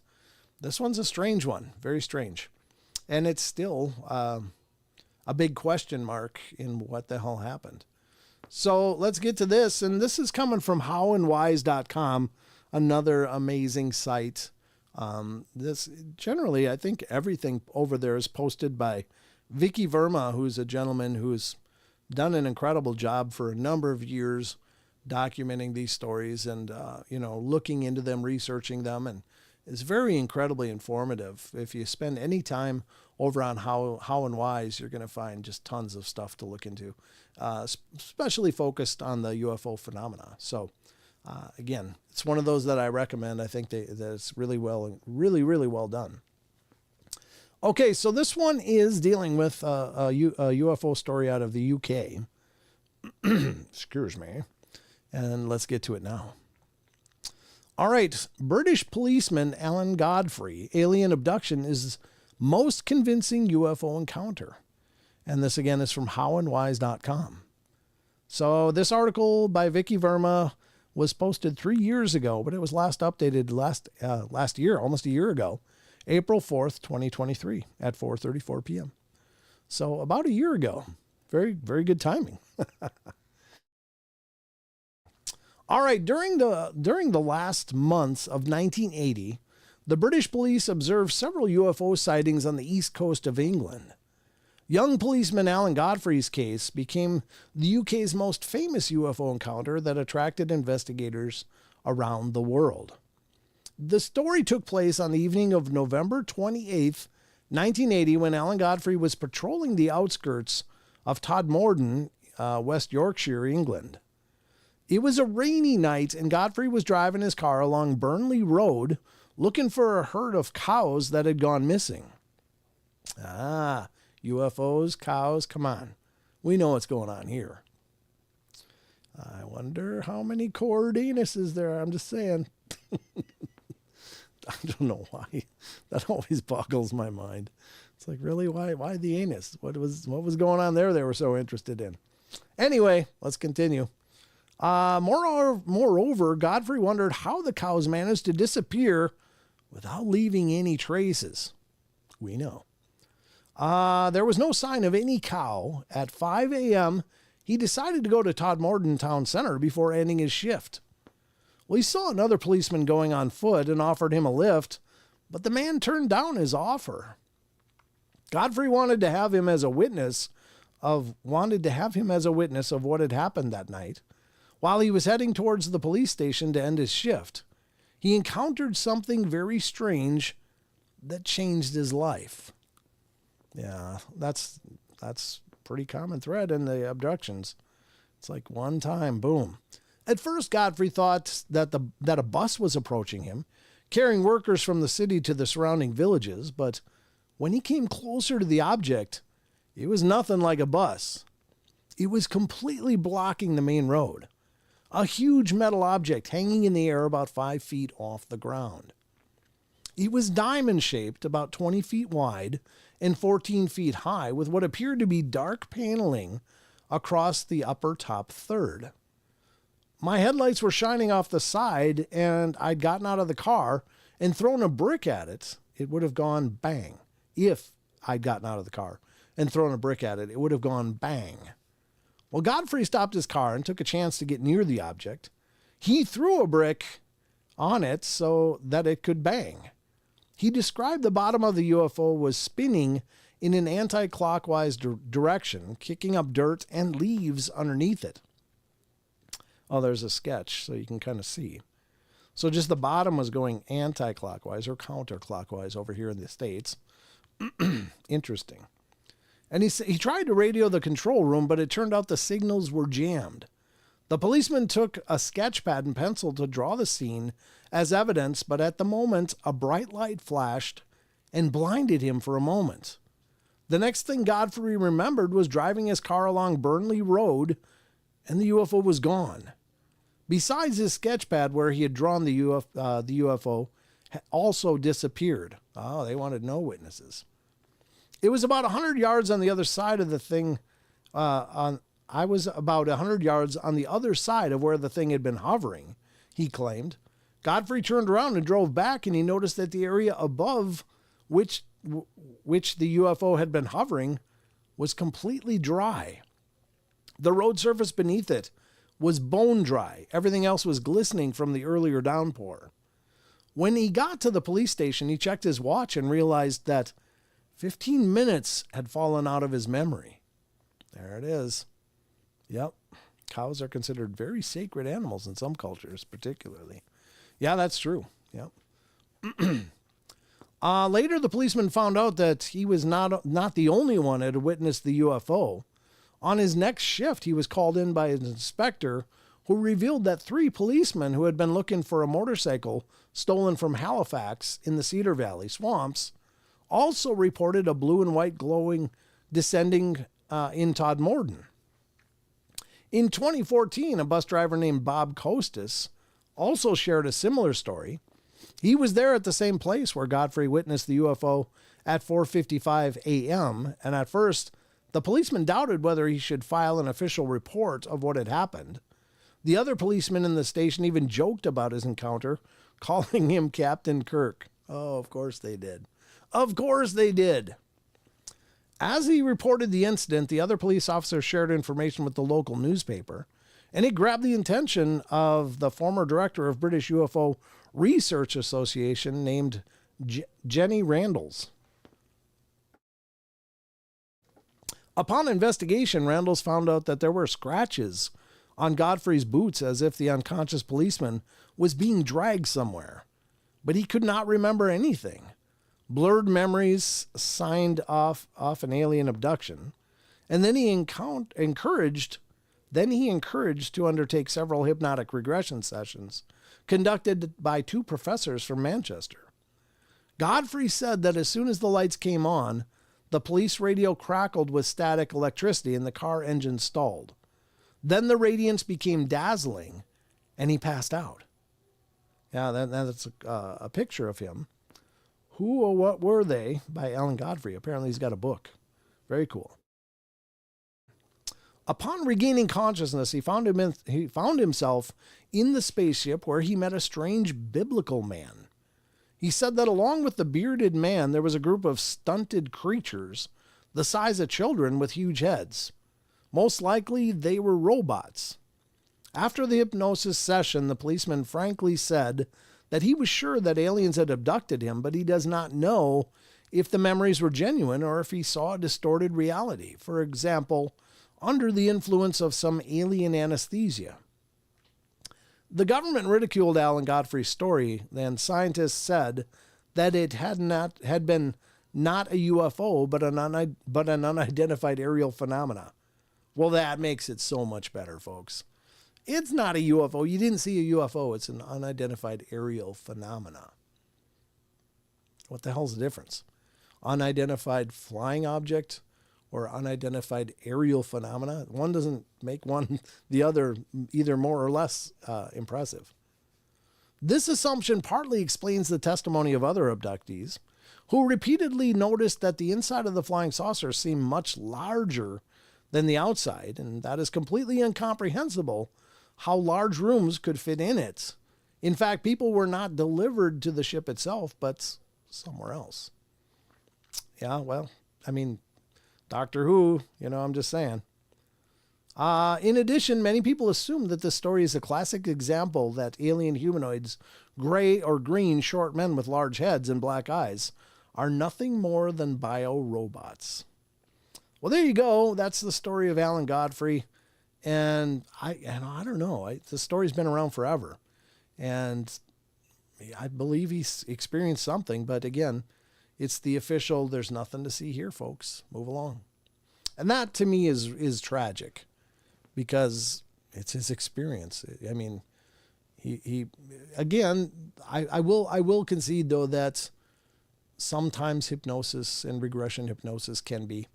this one's a strange one, very strange. And it's still a big question mark in what the hell happened. So let's get to this. And this is coming from howandwise.com, another amazing site. This generally, I think everything over there is posted by Vicky Verma, who's a gentleman who's done an incredible job for a number of years documenting these stories and, looking into them, researching them. And it's very incredibly informative. If you spend any time over on How and Wise, you're going to find just tons of stuff to look into, especially focused on the UFO phenomena. So, again, it's one of those that I recommend. I think that it's really well done. Okay, so this one is dealing with a UFO story out of the UK. Excuse me. And let's get to it now. All right, British policeman Alan Godfrey, alien abduction is most convincing UFO encounter. And this, again, is from howandwise.com. So this article by Vicky Verma was posted 3 years ago, but it was last updated last year, almost a year ago, April 4th, 2023 at 4:34 p.m. So about a year ago. Very, very good timing. All right, during the last months of 1980, the British police observed several UFO sightings on the east coast of England. Young policeman Alan Godfrey's case became the UK's most famous UFO encounter that attracted investigators around the world. The story took place on the evening of November 28th, 1980, when Alan Godfrey was patrolling the outskirts of Todmorden, West Yorkshire, England. It was a rainy night, and Godfrey was driving his car along Burnley Road looking for a herd of cows that had gone missing. UFOs, cows, come on. We know what's going on here. I wonder how many coordinates there are. I'm just saying. I don't know why. That always boggles my mind. It's like, really? Why the anus? What was going on there they were so interested in? Anyway, let's continue. Moreover, Godfrey wondered how the cows managed to disappear without leaving any traces. We know. There was no sign of any cow. At 5 a.m., he decided to go to Todmorden Town Center before ending his shift. Well, he saw another policeman going on foot and offered him a lift, but the man turned down his offer. Godfrey wanted to have him as a witness of what had happened that night. While he was heading towards the police station to end his shift, he encountered something very strange that changed his life. Yeah, that's pretty common thread in the abductions. It's like one time, boom. At first, Godfrey thought that a bus was approaching him, carrying workers from the city to the surrounding villages, but when he came closer to the object, it was nothing like a bus. It was completely blocking the main road. A huge metal object hanging in the air about 5 feet off the ground. It was diamond-shaped, about 20 feet wide and 14 feet high, with what appeared to be dark paneling across the upper top third. My headlights were shining off the side, and I'd gotten out of the car and thrown a brick at it. It would have gone bang. If I'd gotten out of the car and thrown a brick at it, it would have gone bang. Well, Godfrey stopped his car and took a chance to get near the object. He threw a brick on it so that it could bang. He described the bottom of the UFO was spinning in an anti-clockwise direction, kicking up dirt and leaves underneath it. Oh, there's a sketch so you can kind of see. So just the bottom was going anti-clockwise or counterclockwise over here in the States. Interesting. And he tried to radio the control room, but it turned out the signals were jammed. The policeman took a sketch pad and pencil to draw the scene as evidence, but at the moment, a bright light flashed and blinded him for a moment. The next thing Godfrey remembered was driving his car along Burnley Road, and the UFO was gone. Besides his sketch pad where he had drawn the UFO also disappeared. Oh, they wanted no witnesses. It was about 100 yards on the other side of the thing. I was about 100 yards on the other side of where the thing had been hovering, he claimed. Godfrey turned around and drove back, and he noticed that the area above which the UFO had been hovering was completely dry. The road surface beneath it was bone dry. Everything else was glistening from the earlier downpour. When he got to the police station, he checked his watch and realized that 15 minutes had fallen out of his memory. There it is. Yep. Cows are considered very sacred animals in some cultures, particularly. Yeah, that's true. Yep. Later, the policeman found out that he was not the only one that had witnessed the UFO. On his next shift, he was called in by an inspector who revealed that 3 policemen who had been looking for a motorcycle stolen from Halifax in the Cedar Valley swamps also reported a blue and white glowing descending in Todmorden. In 2014, a bus driver named Bob Costas also shared a similar story. He was there at the same place where Godfrey witnessed the UFO at 4:55 a.m., and at first, the policeman doubted whether he should file an official report of what had happened. The other policemen in the station even joked about his encounter, calling him Captain Kirk. Oh, of course they did. Of course they did. As he reported the incident, the other police officer shared information with the local newspaper, and it grabbed the attention of the former director of British UFO Research Association named Jenny Randalls. Upon investigation, Randalls found out that there were scratches on Godfrey's boots as if the unconscious policeman was being dragged somewhere, but he could not remember anything. Blurred memories signed off an alien abduction, and then he encouraged to undertake several hypnotic regression sessions conducted by 2 professors from Manchester. Godfrey said that as soon as the lights came on, the police radio crackled with static electricity and the car engine stalled. Then the radiance became dazzling and he passed out. Yeah, that's a picture of him. Who or What Were They by Alan Godfrey. Apparently he's got a book. Very cool. Upon regaining consciousness, he found himself in the spaceship where he met a strange biblical man. He said that along with the bearded man, there was a group of stunted creatures the size of children with huge heads. Most likely, they were robots. After the hypnosis session, the policeman frankly said that he was sure that aliens had abducted him, but he does not know if the memories were genuine or if he saw a distorted reality. For example, under the influence of some alien anesthesia. The government ridiculed Alan Godfrey's story, and scientists said that it had been not a UFO, but an unidentified aerial phenomena. Well, that makes it so much better, folks. It's not a UFO. You didn't see a UFO. It's an unidentified aerial phenomena. What the hell's the difference? Unidentified flying object or unidentified aerial phenomena? One doesn't make one the other either more or less impressive. This assumption partly explains the testimony of other abductees who repeatedly noticed that the inside of the flying saucer seemed much larger than the outside, and that is completely incomprehensible how large rooms could fit in it. In fact, people were not delivered to the ship itself, but somewhere else. Yeah, well, I mean, Doctor Who, I'm just saying. In addition, many people assume that this story is a classic example that alien humanoids, gray or green short men with large heads and black eyes, are nothing more than bio-robots. Well, there you go. That's the story of Alan Godfrey. And I don't know. The story's been around forever. And I believe he's experienced something. But again, it's the official, there's nothing to see here, folks. Move along. And that to me is tragic because it's his experience. I mean, he again, I will concede though that sometimes hypnosis and regression hypnosis can be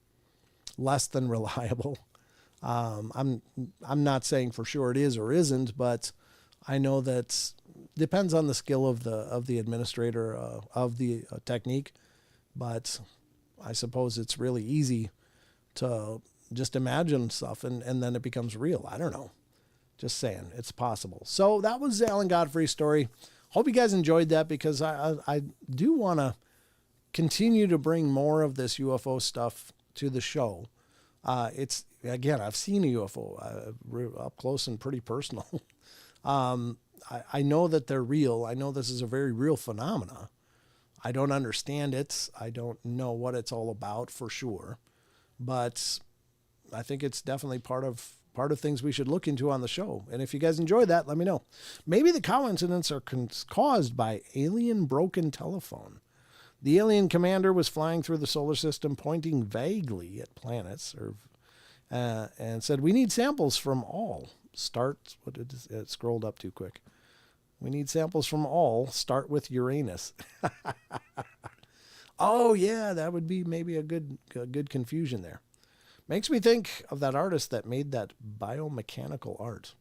less than reliable. I'm not saying for sure it is or isn't, but I know that depends on the skill of the administrator of the technique. But I suppose it's really easy to just imagine stuff and then it becomes real. I don't know. Just saying, it's possible. So that was Alan Godfrey's story. Hope you guys enjoyed that because I do want to continue to bring more of this UFO stuff to the show. It's again, I've seen a UFO up close and pretty personal. I know that they're real. I know this is a very real phenomena. I don't understand it. I don't know what it's all about for sure, but I think it's definitely part of things we should look into on the show. And if you guys enjoy that, let me know. Maybe the coincidence are caused by alien broken telephone. The alien commander was flying through the solar system, pointing vaguely at planets, and said, "We need samples from all. Start." What did it scrolled up too quick? We need samples from all. Start with Uranus. Oh yeah, that would be maybe a good confusion there. Makes me think of that artist that made that biomechanical art.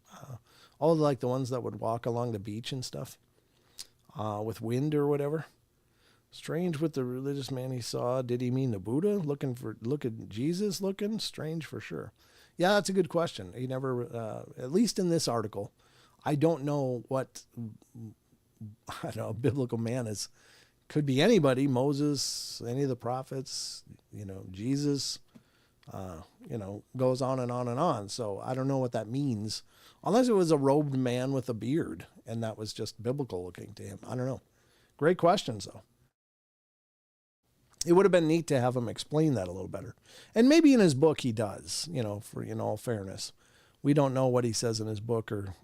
All like the ones that would walk along the beach and stuff with wind or whatever. Strange with the religious man he saw. Did he mean the Buddha? Look at Jesus looking? Strange for sure. Yeah, that's a good question. He never, at least in this article, I don't know what, a biblical man is. Could be anybody, Moses, any of the prophets, Jesus, goes on and on and on. So I don't know what that means. Unless it was a robed man with a beard and that was just biblical looking to him. I don't know. Great questions though. It would have been neat to have him explain that a little better. And maybe in his book he does, for in all fairness. We don't know what he says in his book or,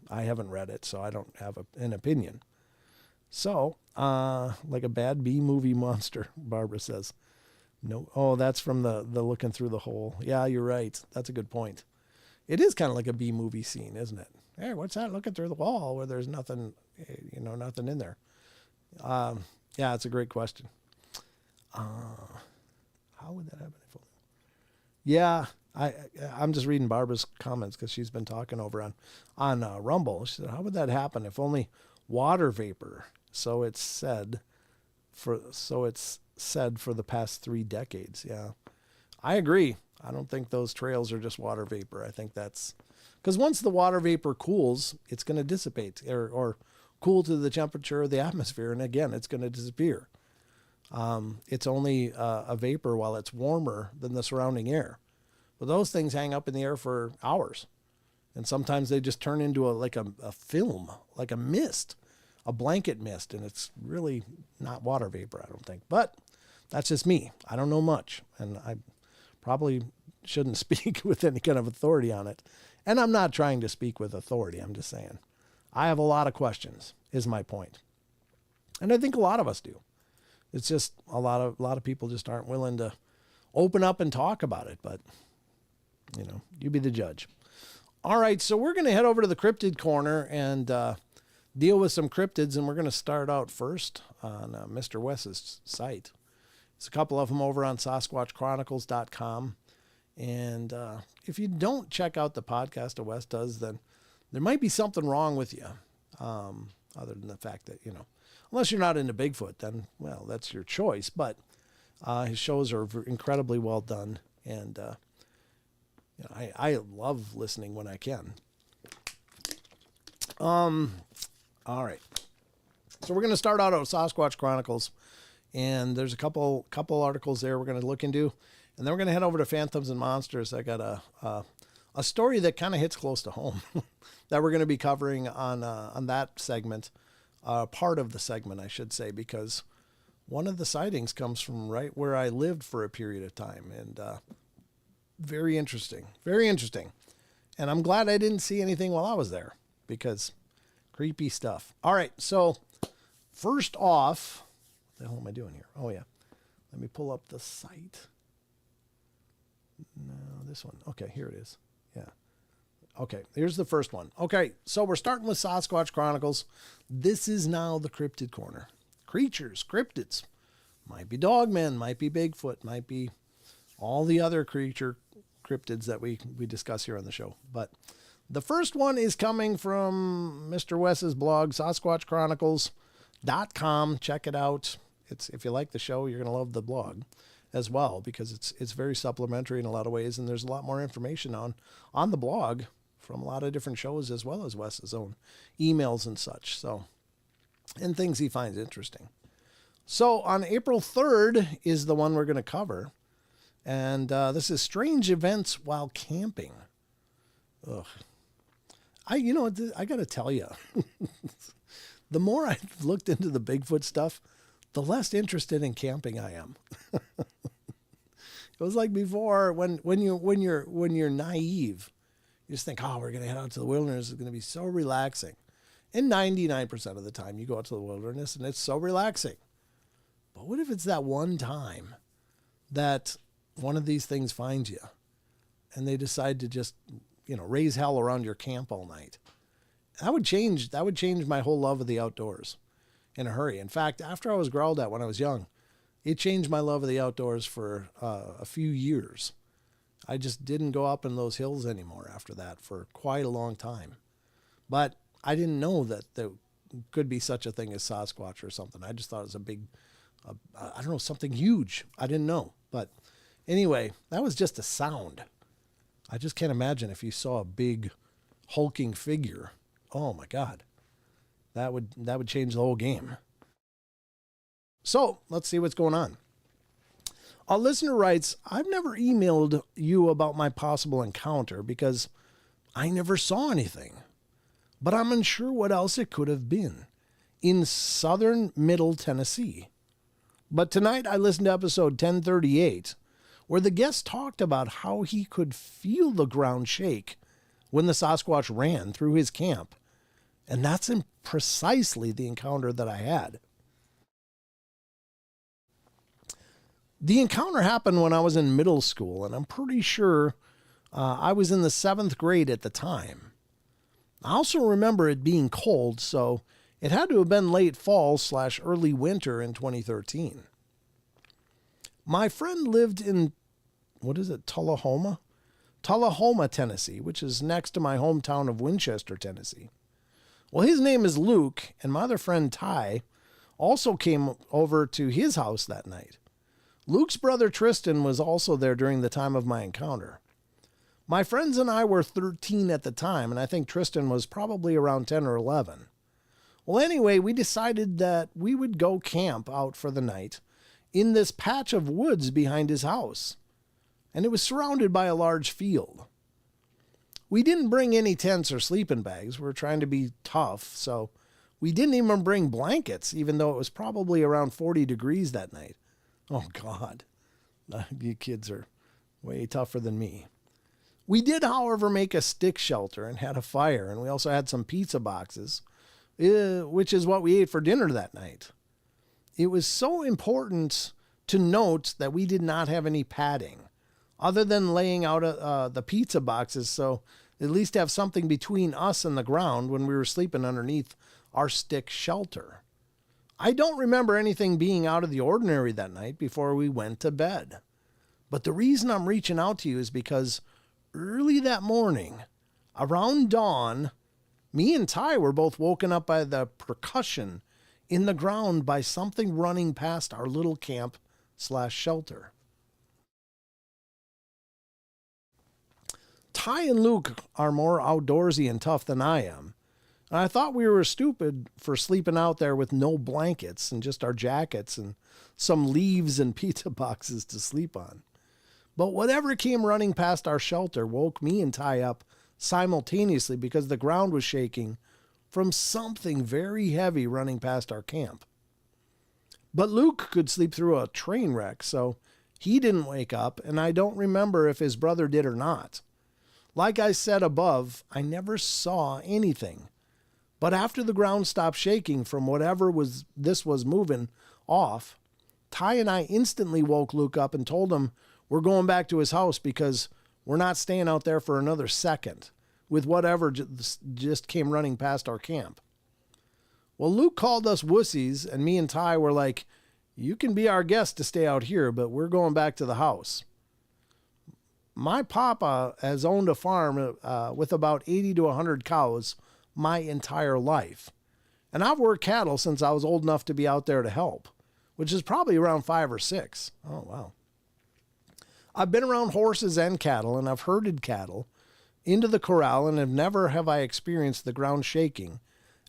I haven't read it, so I don't have an opinion. So, like a bad B-movie monster, Barbara says. No, oh, that's from the looking through the hole. Yeah, you're right. That's a good point. It is kind of like a B-movie scene, isn't it? Hey, what's that looking through the wall where there's nothing, nothing in there? Yeah, it's a great question. How would that happen? Yeah, I'm just reading Barbara's comments because she's been talking over on Rumble. She said, "How would that happen if only water vapor?" So it's said for the past 3 decades. Yeah, I agree. I don't think those trails are just water vapor. I think that's because once the water vapor cools, it's going to dissipate or cool to the temperature of the atmosphere, and again, it's going to disappear. It's only a vapor while it's warmer than the surrounding air. But those things hang up in the air for hours. And sometimes they just turn into a film, like a mist, a blanket mist. And it's really not water vapor, I don't think. But that's just me. I don't know much. And I probably shouldn't speak with any kind of authority on it. And I'm not trying to speak with authority. I'm just saying I have a lot of questions, is my point. And I think a lot of us do. It's just a lot of people just aren't willing to open up and talk about it. But you be the judge. All right, so we're going to head over to the cryptid corner and deal with some cryptids, and we're going to start out first on Mr. Wes's site. There's a couple of them over on SasquatchChronicles.com, and if you don't check out the podcast that Wes does, then there might be something wrong with you, other than the fact that, unless you're not into Bigfoot, then, well, that's your choice, but his shows are incredibly well done, and I love listening when I can. All right. So we're going to start out on Sasquatch Chronicles, and there's a couple articles there we're going to look into, and then we're going to head over to Phantoms and Monsters. I got a story that kind of hits close to home that we're going to be covering on that segment, part of the segment, I should say, because one of the sightings comes from right where I lived for a period of time, and very interesting. Very interesting. And I'm glad I didn't see anything while I was there because creepy stuff. All right. So first off, what the hell am I doing here? Oh, yeah. Let me pull up the site. No, this one. Okay, here it is. Yeah. Okay, here's the first one. Okay, so we're starting with Sasquatch Chronicles. This is now the cryptid corner. Creatures, cryptids. Might be dogmen, might be Bigfoot, might be all the other cryptids that we discuss here on the show. But the first one is coming from Mr. Wes's blog, SasquatchChronicles.com. Check it out. If you like the show, you're going to love the blog as well, because it's very supplementary in a lot of ways, and there's a lot more information on the blog from a lot of different shows, as well as Wes's own emails and such. So, and things he finds interesting. So on April 3rd is the one we're going to cover. And this is strange events while camping. Ugh. I got to tell you, the more I've looked into the Bigfoot stuff, the less interested in camping I am. It was like before when you're naive, you just think, oh, we're going to head out to the wilderness. It's going to be so relaxing. And 99% of the time you go out to the wilderness and it's so relaxing. But what if it's that one time that one of these things finds you and they decide to just, raise hell around your camp all night? That would change my whole love of the outdoors in a hurry. In fact, after I was growled at when I was young, it changed my love of the outdoors for a few years. I just didn't go up in those hills anymore after that for quite a long time. But I didn't know that there could be such a thing as Sasquatch or something. I just thought it was a big, something huge. I didn't know. But anyway, that was just a sound. I just can't imagine if you saw a big hulking figure. Oh my God. That would change the whole game. So let's see what's going on. A listener writes, I've never emailed you about my possible encounter because I never saw anything, but I'm unsure what else it could have been in southern middle Tennessee. But tonight I listened to episode 1038, where the guest talked about how he could feel the ground shake when the Sasquatch ran through his camp. And that's precisely the encounter that I had. The encounter happened when I was in middle school, and I'm pretty sure I was in the 7th grade at the time. I also remember it being cold, so it had to have been late fall / early winter in 2013. My friend lived in, Tullahoma, Tullahoma, Tennessee, which is next to my hometown of Winchester, Tennessee. Well, his name is Luke, and my other friend Ty also came over to his house that night. Luke's brother Tristan was also there during the time of my encounter. My friends and I were 13 at the time, and I think Tristan was probably around 10 or 11. Well, anyway, we decided that we would go camp out for the night in this patch of woods behind his house, and it was surrounded by a large field. We didn't bring any tents or sleeping bags. We were trying to be tough, so we didn't even bring blankets, even though it was probably around 40 degrees that night. Oh, God. You kids are way tougher than me. We did, however, make a stick shelter and had a fire, and we also had some pizza boxes, which is what we ate for dinner that night. It was so important to note that we did not have any padding, other than laying out the pizza boxes, so at least have something between us and the ground when we were sleeping underneath our stick shelter. I don't remember anything being out of the ordinary that night before we went to bed. But the reason I'm reaching out to you is because early that morning, around dawn, me and Ty were both woken up by the percussion in the ground by something running past our little camp/shelter. Ty and Luke are more outdoorsy and tough than I am. And I thought we were stupid for sleeping out there with no blankets and just our jackets and some leaves and pizza boxes to sleep on. But whatever came running past our shelter woke me and Ty up simultaneously because the ground was shaking from something very heavy running past our camp. But Luke could sleep through a train wreck, so he didn't wake up, and I don't remember if his brother did or not. Like I said above, I never saw anything. But after the ground stopped shaking from whatever was moving off, Ty and I instantly woke Luke up and told him we're going back to his house because we're not staying out there for another second with whatever just came running past our camp. Well, Luke called us wussies, and me and Ty were like, you can be our guest to stay out here, but we're going back to the house. My papa has owned a farm with about 80 to 100 cows my entire life. And I've worked cattle since I was old enough to be out there to help, which is probably around 5 or 6. Oh, wow. I've been around horses and cattle, and I've herded cattle into the corral, and never have I experienced the ground shaking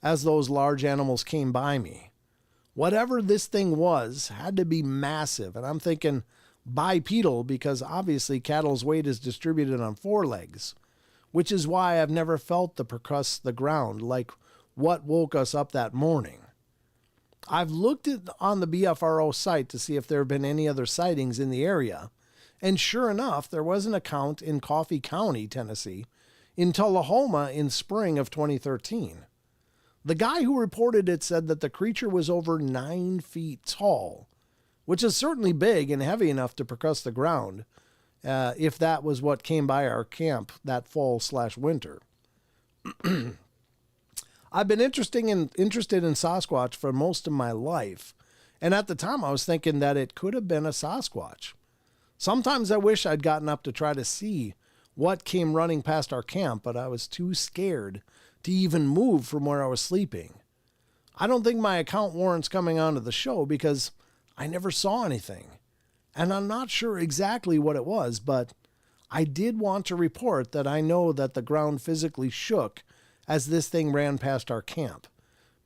as those large animals came by me. Whatever this thing was had to be massive, and I'm thinking bipedal because obviously cattle's weight is distributed on 4 legs, which is why I've never felt the percuss the ground like what woke us up that morning. I've looked on the BFRO site to see if there have been any other sightings in the area, and sure enough, there was an account in Coffee County, Tennessee, in Tullahoma in spring of 2013. The guy who reported it said that the creature was over 9 feet tall, which is certainly big and heavy enough to percuss the ground, if that was what came by our camp that fall/winter. I've been interested in Sasquatch for most of my life, and at the time I was thinking that it could have been a Sasquatch. Sometimes I wish I'd gotten up to try to see what came running past our camp, but I was too scared to even move from where I was sleeping. I don't think my account warrants coming onto the show because I never saw anything. And I'm not sure exactly what it was, but I did want to report that I know that the ground physically shook as this thing ran past our camp,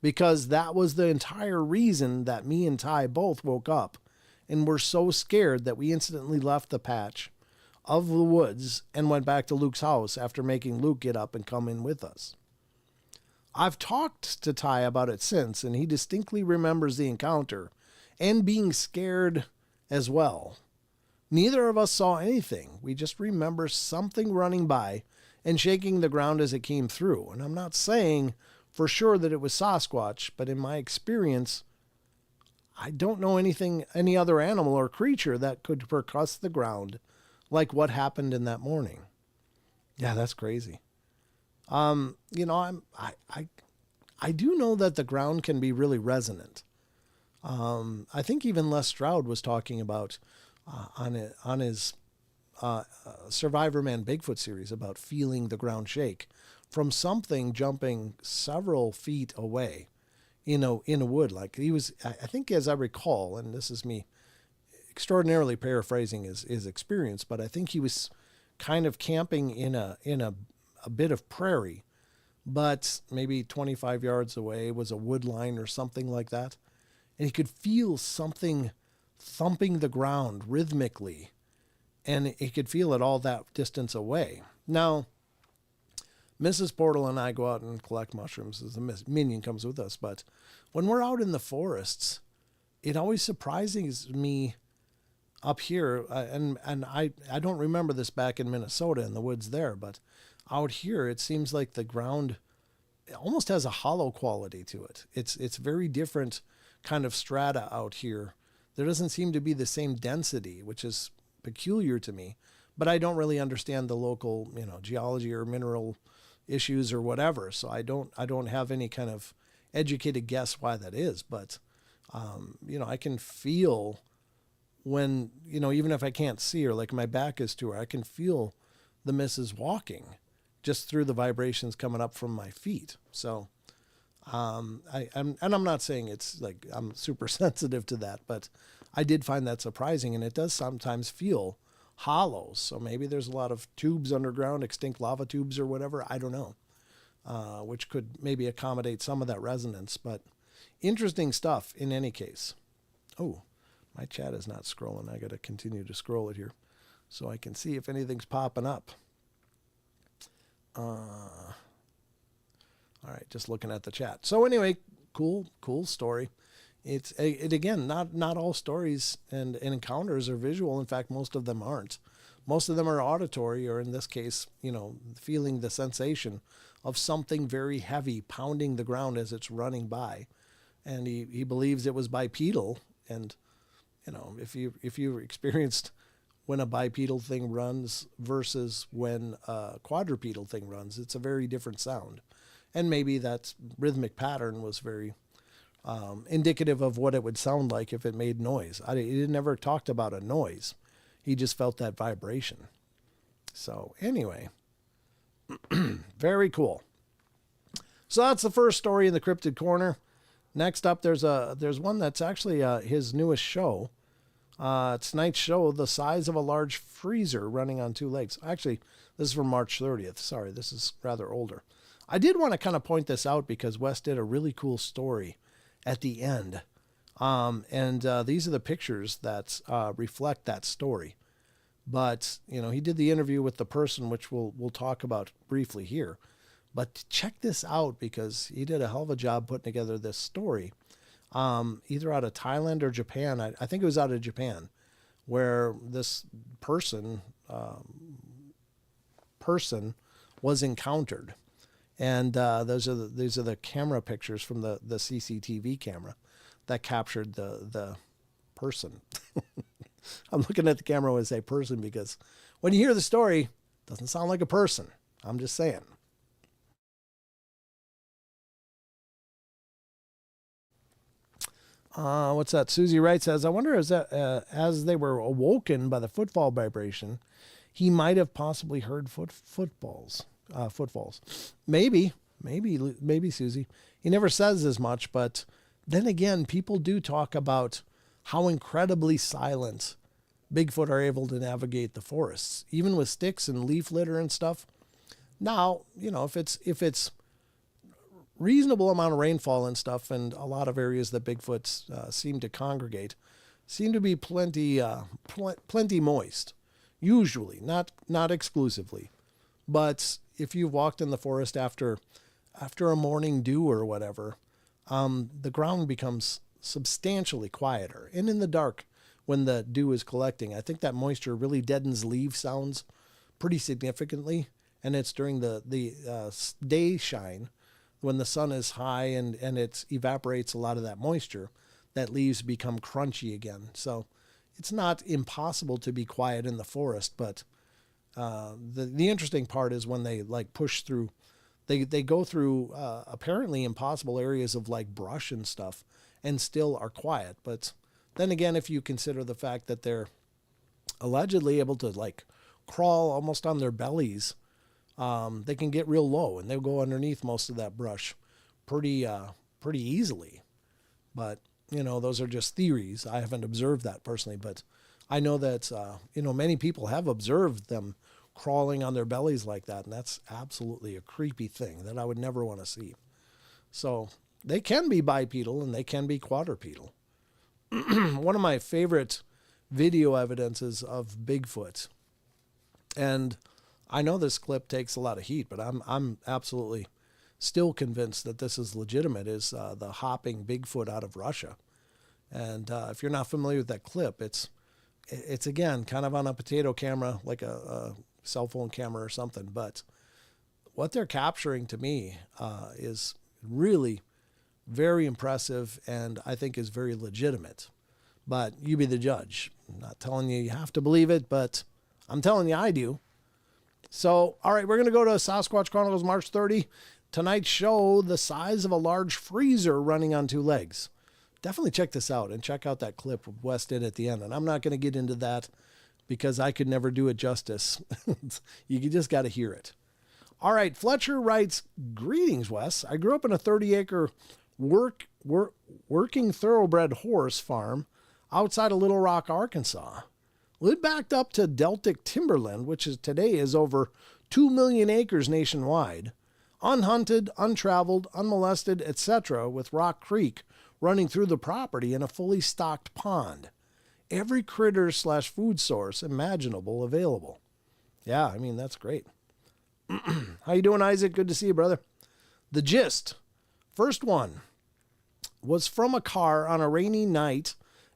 because that was the entire reason that me and Ty both woke up and were so scared that we instantly left the patch of the woods and went back to Luke's house after making Luke get up and come in with us. I've talked to Ty about it since, and he distinctly remembers the encounter and being scared as well. Neither of us saw anything. We just remember something running by and shaking the ground as it came through. And I'm not saying for sure that it was Sasquatch, but in my experience, I don't know any other animal or creature that could percuss the ground like what happened in that morning. Yeah, that's crazy. I do know that the ground can be really resonant. I think even Les Stroud was talking about on his Survivor Man Bigfoot series about feeling the ground shake from something jumping several feet away, in a wood. Like he was, I think, as I recall, and this is me extraordinarily paraphrasing his experience, but I think he was kind of camping in a bit of prairie, but maybe 25 yards away was a wood line or something like that, and he could feel something thumping the ground rhythmically, and he could feel it all that distance away. Now, Mrs. Portal and I go out and collect mushrooms as the minion comes with us, but when we're out in the forests, it always surprises me up here, and I don't remember this back in Minnesota in the woods there, but out here it seems like the ground almost has a hollow quality to it. It's very different kind of strata out here. There doesn't seem to be the same density, which is peculiar to me, but I don't really understand the local, geology or mineral issues or whatever. So I don't have any kind of educated guess why that is, but I can feel when, even if I can't see her, like my back is to her, I can feel the missus walking just through the vibrations coming up from my feet. So I'm not saying it's like I'm super sensitive to that, but I did find that surprising, and it does sometimes feel hollow. So maybe there's a lot of tubes underground, extinct lava tubes or whatever. I don't know, which could maybe accommodate some of that resonance, but interesting stuff in any case. Oh, my chat is not scrolling. I got to continue to scroll it here so I can see if anything's popping up. All right, just looking at the chat. So anyway, cool story. It again, not all stories and encounters are visual. In fact, most of them aren't. Most of them are auditory, or in this case, feeling the sensation of something very heavy pounding the ground as it's running by. And he believes it was bipedal. And, if you experienced when a bipedal thing runs versus when a quadrupedal thing runs, it's a very different sound. And maybe that rhythmic pattern was very indicative of what it would sound like if it made noise. He never talked about a noise. He just felt that vibration. So anyway, very cool. So that's the first story in the Cryptid Corner. Next up, there's one that's actually his newest show. It's tonight's show, The Size of a Large Freezer Running on Two Legs. Actually, this is from March 30th. Sorry, this is rather older. I did want to kind of point this out because Wes did a really cool story at the end. And these are the pictures that reflect that story. But, he did the interview with the person, which we'll talk about briefly here. But check this out because he did a hell of a job putting together this story. Either out of Thailand or Japan. I think it was out of Japan, where this person was encountered. And these are the camera pictures from the CCTV camera that captured the person. I'm looking at the camera when I say person because when you hear the story, it doesn't sound like a person. I'm just saying. What's that? Susie Wright says, I wonder as they were awoken by the footfall vibration, he might have possibly heard footfalls. Maybe, Susie. He never says as much, but then again, people do talk about how incredibly silent Bigfoot are able to navigate the forests, even with sticks and leaf litter and stuff. Now, if it's reasonable amount of rainfall and stuff, and a lot of areas that Bigfoots seem to congregate, seem to be plenty moist, usually, not exclusively. But if you've walked in the forest after a morning dew or whatever, the ground becomes substantially quieter. And in the dark, when the dew is collecting, I think that moisture really deadens leaf sounds pretty significantly. And it's during the day shine, when the sun is high and it evaporates a lot of that moisture, that leaves become crunchy again. So it's not impossible to be quiet in the forest, but the interesting part is when they push through, they go through apparently impossible areas of brush and stuff and still are quiet. But then again, if you consider the fact that they're allegedly able to crawl almost on their bellies. They can get real low and they'll go underneath most of that brush pretty easily. But, those are just theories. I haven't observed that personally, but I know that, many people have observed them crawling on their bellies like that. And that's absolutely a creepy thing that I would never want to see. So they can be bipedal and they can be quadrupedal. One of my favorite video evidences of Bigfoot, and I know this clip takes a lot of heat, but I'm absolutely still convinced that this is legitimate, is the hopping Bigfoot out of Russia. And if you're not familiar with that clip, it's again kind of on a potato camera, like a cell phone camera or something. But what they're capturing to me is really very impressive, and I think is very legitimate. But you be the judge. I'm not telling you have to believe it, but I'm telling you I do. So, all right, we're going to go to Sasquatch Chronicles March 30. Tonight's show, the size of a large freezer running on two legs. Definitely check this out and check out that clip Wes did at the end. And I'm not going to get into that because I could never do it justice. You just got to hear it. All right, Fletcher writes, greetings, Wes. I grew up in a 30-acre working thoroughbred horse farm outside of Little Rock, Arkansas. Lived backed up to Deltic timberland, which today is over 2 million acres nationwide. Unhunted, untraveled, unmolested, etc., with Rock Creek running through the property in a fully stocked pond. Every critter/food source imaginable available. Yeah, I mean, that's great. How you doing, Isaac? Good to see you, brother. The gist. First one was from a car on a rainy night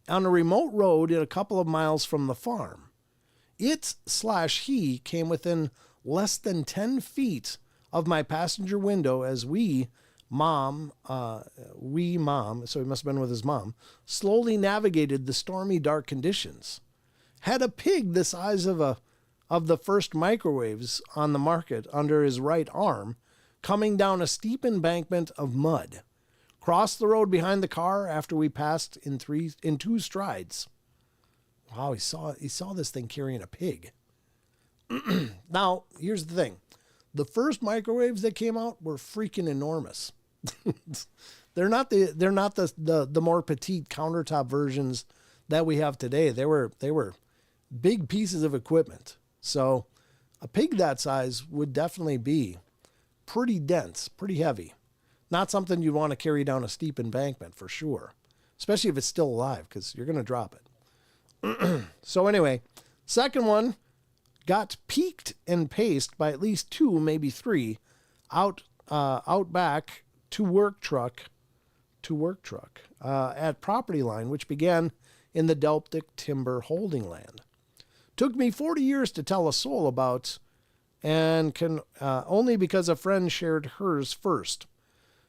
on a remote road a couple of miles from the farm. It/he came within less than 10 feet of my passenger window as mom, so he must have been with his mom, slowly navigated the stormy, dark conditions. Had a pig the size of the first microwaves on the market under his right arm, coming down a steep embankment of mud. Crossed the road behind the car after we passed in 2 strides. Wow, he saw this thing carrying a pig. Now, here's the thing. The first microwaves that came out were freaking enormous. They're not the more petite countertop versions that we have today. They were big pieces of equipment. So a pig that size would definitely be pretty dense, pretty heavy. Not something you'd want to carry down a steep embankment for sure, especially if it's still alive, because you're going to drop it. So anyway, second one got peaked and paced by at least 2, maybe 3, out back to work truck at property line, which began in the Deltic timber holding land. Took me 40 years to tell a soul about, and can only because a friend shared hers first.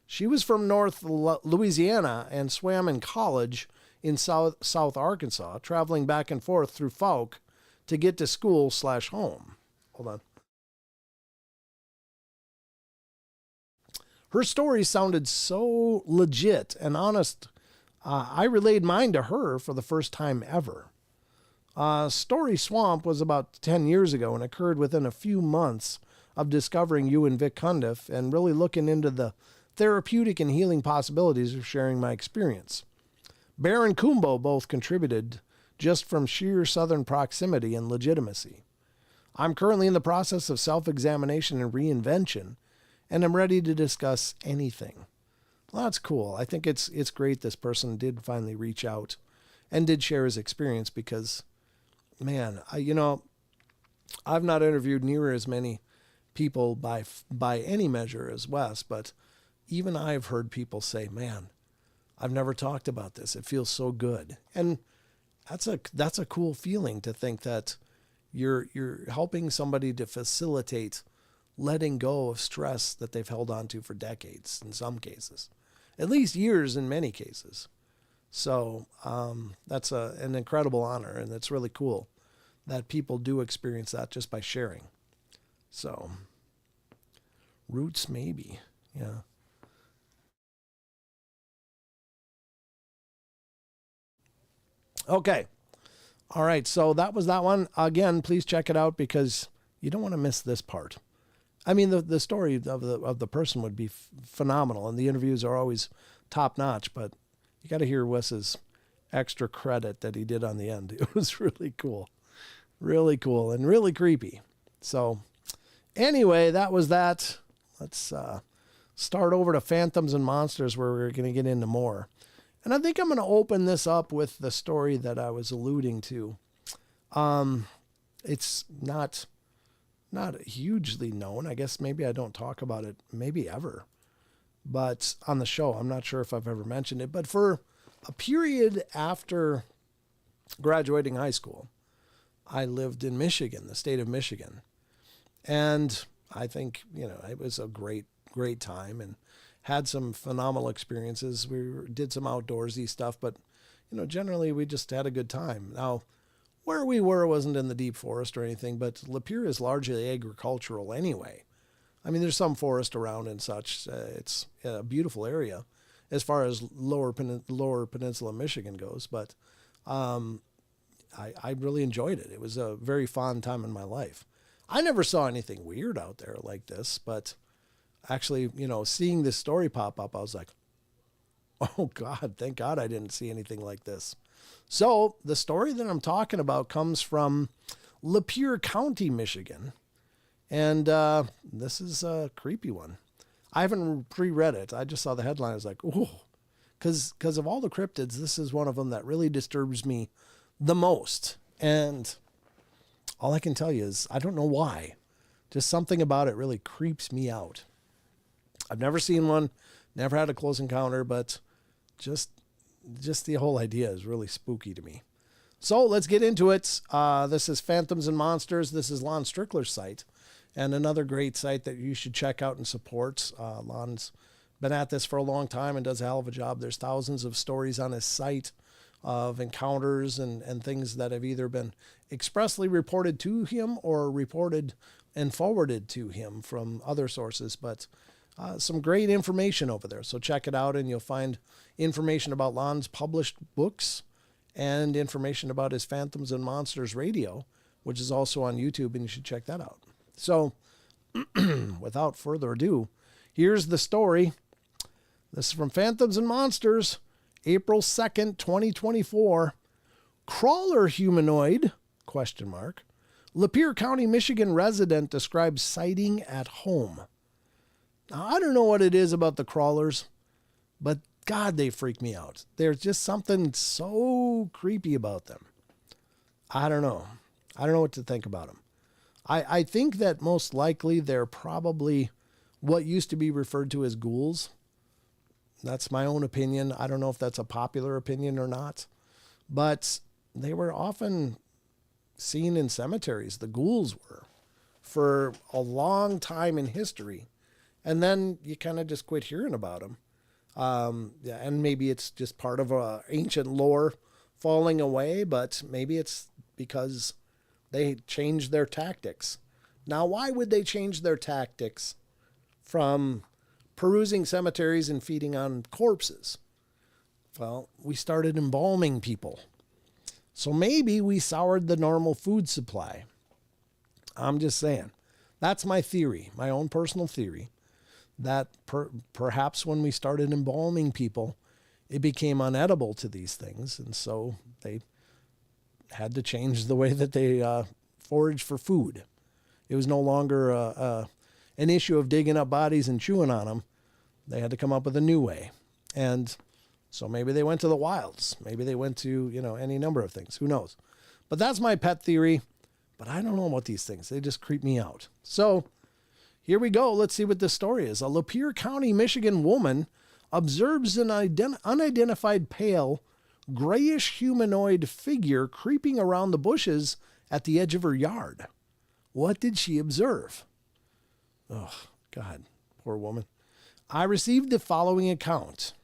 She was from North Louisiana and swam in college in South Arkansas, traveling back and forth through Fouke to get to school/home. Hold on. Her story sounded so legit and honest. I relayed mine to her for the first time ever. Story Swamp was about 10 years ago and occurred within a few months of discovering you and Vic Cundiff and really looking into the therapeutic and healing possibilities of sharing my experience. Bear and Kumbo both contributed just from sheer southern proximity and legitimacy. I'm currently in the process of self-examination and reinvention, and I'm ready to discuss anything. Well, that's cool. I think it's great this person did finally reach out and did share his experience because, man, I've not interviewed near as many people by any measure as Wes, but even I've heard people say, man, I've never talked about this. It feels so good. And that's a cool feeling to think that you're helping somebody to facilitate letting go of stress that they've held on to for decades in some cases, at least years in many cases. So that's an incredible honor, and it's really cool that people do experience that just by sharing. So roots, maybe. Yeah. Okay. All right, so that was that one. Again, please check it out because you don't want to miss this part. I mean, the story of the person would be phenomenal, and the interviews are always top notch. But you got to hear Wes's extra credit that he did on the end. It was really cool, and really creepy. So, anyway, that was that. Let's start over to Phantoms and Monsters, where we're going to get into more. And I think I'm going to open this up with the story that I was alluding to. It's not hugely known. I guess maybe I don't talk about it, maybe ever. But on the show, I'm not sure if I've ever mentioned it. But for a period after graduating high school, I lived in Michigan, the state of Michigan. And I think, it was a great time and had some phenomenal experiences. We did some outdoorsy stuff, but, generally we just had a good time. Now, where we were wasn't in the deep forest or anything, but Lapeer is largely agricultural anyway. I mean, there's some forest around and such. It's a beautiful area as far as lower peninsula Michigan goes, but I really enjoyed it. It was a very fond time in my life. I never saw anything weird out there like this, but actually, seeing this story pop up, I was like, oh God, thank God I didn't see anything like this. So the story that I'm talking about comes from Lapeer County, Michigan. And this is a creepy one. I haven't pre-read it. I just saw the headline. I was like, ooh, because of all the cryptids, this is one of them that really disturbs me the most. And all I can tell you is I don't know why. Just something about it really creeps me out. I've never seen one, never had a close encounter, but just the whole idea is really spooky to me. So let's get into it. This is Phantoms and Monsters. This is Lon Strickler's site, and another great site that you should check out and support. Lon's been at this for a long time and does a hell of a job. There's thousands of stories on his site of encounters and things that have either been expressly reported to him or reported and forwarded to him from other sources, but some great information over there. So check it out and you'll find information about Lon's published books and information about his Phantoms and Monsters radio, which is also on YouTube, and you should check that out. So without further ado, here's the story. This is from Phantoms and Monsters, April 2nd, 2024. Crawler humanoid, ? Lapeer County, Michigan resident describes sighting at home. Now, I don't know what it is about the crawlers, but God, they freak me out. There's just something so creepy about them. I don't know. I don't know what to think about them. I think that most likely they're probably what used to be referred to as ghouls. That's my own opinion. I don't know if that's a popular opinion or not, but they were often seen in cemeteries. The ghouls were for a long time in history. And then you kind of just quit hearing about them. And maybe it's just part of ancient lore falling away, but maybe it's because they changed their tactics. Now, why would they change their tactics from perusing cemeteries and feeding on corpses? Well, we started embalming people. So maybe we soured the normal food supply. I'm just saying. That's my theory, my own personal theory. That perhaps when we started embalming people, it became unedible to these things. And so they had to change the way that they foraged for food. It was no longer an issue of digging up bodies and chewing on them. They had to come up with a new way. And so maybe they went to the wilds. Maybe they went to, any number of things. Who knows? But that's my pet theory. But I don't know about these things. They just creep me out. So here we go. Let's see what this story is. A Lapeer County, Michigan woman observes an unidentified pale, grayish humanoid figure creeping around the bushes at the edge of her yard. What did she observe? Oh, God, poor woman. I received the following account.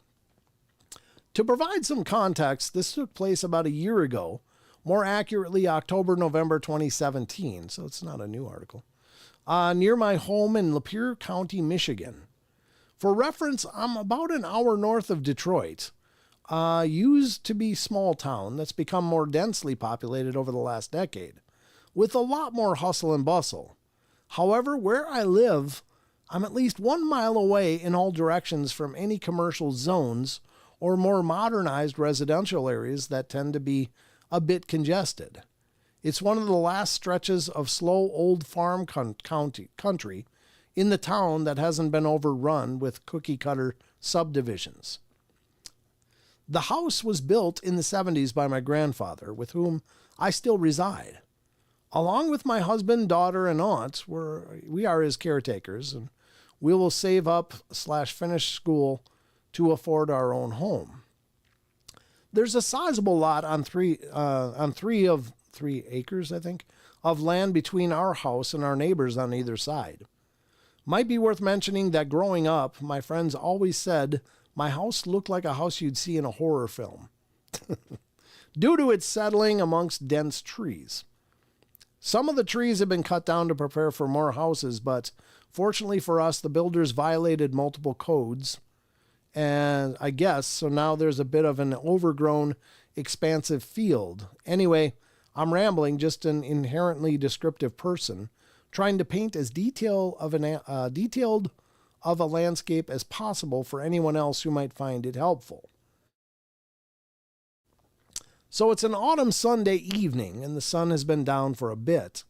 To provide some context, this took place about a year ago, more accurately October, November 2017, so it's not a new article. Near my home in Lapeer County, Michigan. For reference, I'm about an hour north of Detroit. used to be small town that's become more densely populated over the last decade, with a lot more hustle and bustle. However, where I live, I'm at least 1 mile away in all directions from any commercial zones or more modernized residential areas that tend to be a bit congested. It's one of the last stretches of slow old farm country in the town that hasn't been overrun with cookie-cutter subdivisions. The house was built in the 70s by my grandfather, with whom I still reside. Along with my husband, daughter, and aunt, we are his caretakers, and we will save up / finish school to afford our own home. There's a sizable lot on 3 acres, I think, of land between our house and our neighbors on either side. Might be worth mentioning that growing up, my friends always said my house looked like a house you'd see in a horror film, due to its settling amongst dense trees. Some of the trees have been cut down to prepare for more houses, but fortunately for us, the builders violated multiple codes, and I guess, so now there's a bit of an overgrown, expansive field. Anyway, I'm rambling, just an inherently descriptive person, trying to paint as detailed of a landscape as possible for anyone else who might find it helpful. So it's an autumn Sunday evening, and the sun has been down for a bit.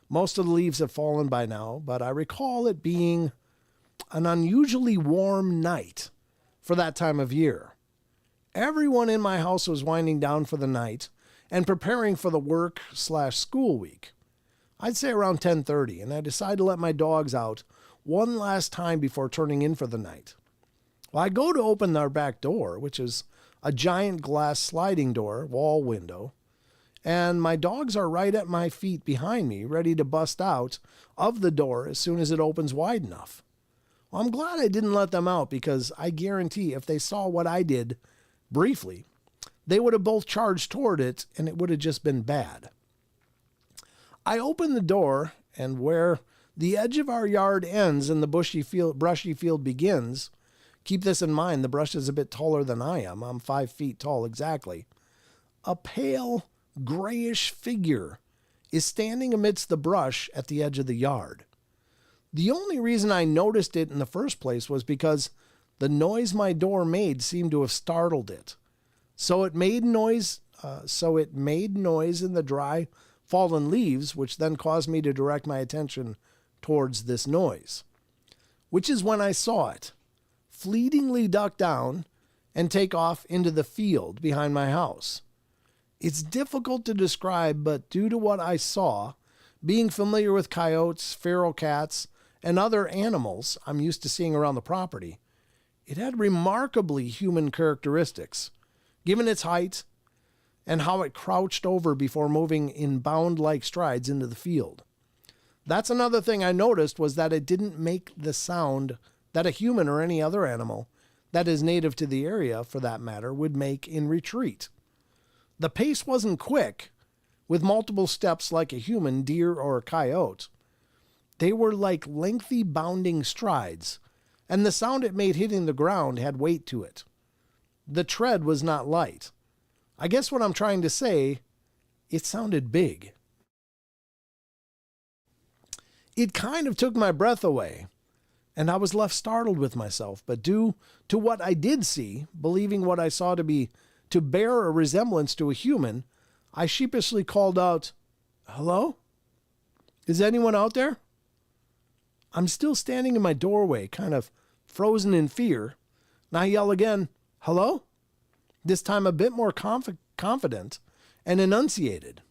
Most of the leaves have fallen by now, but I recall it being an unusually warm night for that time of year. Everyone in my house was winding down for the night and preparing for the work / school week. I'd say around 10:30, and I decided to let my dogs out one last time before turning in for the night. Well, I go to open our back door, which is a giant glass sliding door, wall window, and my dogs are right at my feet behind me, ready to bust out of the door as soon as it opens wide enough. Well, I'm glad I didn't let them out, because I guarantee if they saw what I did briefly, they would have both charged toward it, and it would have just been bad. I open the door, and where the edge of our yard ends and the brushy field begins, keep this in mind, the brush is a bit taller than I am. I'm 5 feet tall exactly. A pale, grayish figure is standing amidst the brush at the edge of the yard. The only reason I noticed it in the first place was because the noise my door made seemed to have startled it. So it made noise in the dry, fallen leaves, which then caused me to direct my attention towards this noise, which is when I saw it fleetingly duck down and take off into the field behind my house. It's difficult to describe, but due to what I saw, being familiar with coyotes, feral cats, and other animals I'm used to seeing around the property, it had remarkably human characteristics, given its height and how it crouched over before moving in bound-like strides into the field. That's another thing I noticed, was that it didn't make the sound that a human or any other animal that is native to the area, for that matter, would make in retreat. The pace wasn't quick, with multiple steps like a human, deer, or a coyote. They were like lengthy bounding strides, and the sound it made hitting the ground had weight to it. The tread was not light. I guess what I'm trying to say, it sounded big. It kind of took my breath away, and I was left startled with myself, but due to what I did see, believing what I saw to bear a resemblance to a human, I sheepishly called out, "Hello? Is anyone out there?" I'm still standing in my doorway, kind of frozen in fear, and I yell again, "Hello?" This time a bit more confident and enunciated.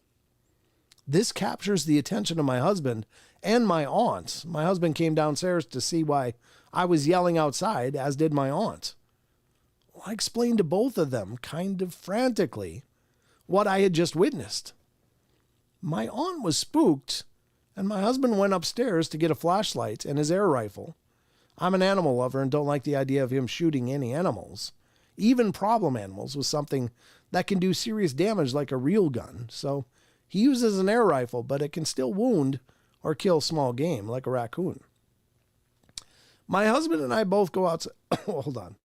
This captures the attention of my husband and my aunt. My husband came downstairs to see why I was yelling outside, as did my aunt. Well, I explained to both of them, kind of frantically, what I had just witnessed. My aunt was spooked, and my husband went upstairs to get a flashlight and his air rifle. I'm an animal lover and don't like the idea of him shooting any animals. Even problem animals, with something that can do serious damage like a real gun. So he uses an air rifle, but it can still wound or kill small game like a raccoon. My husband and I both go outside. Hold on.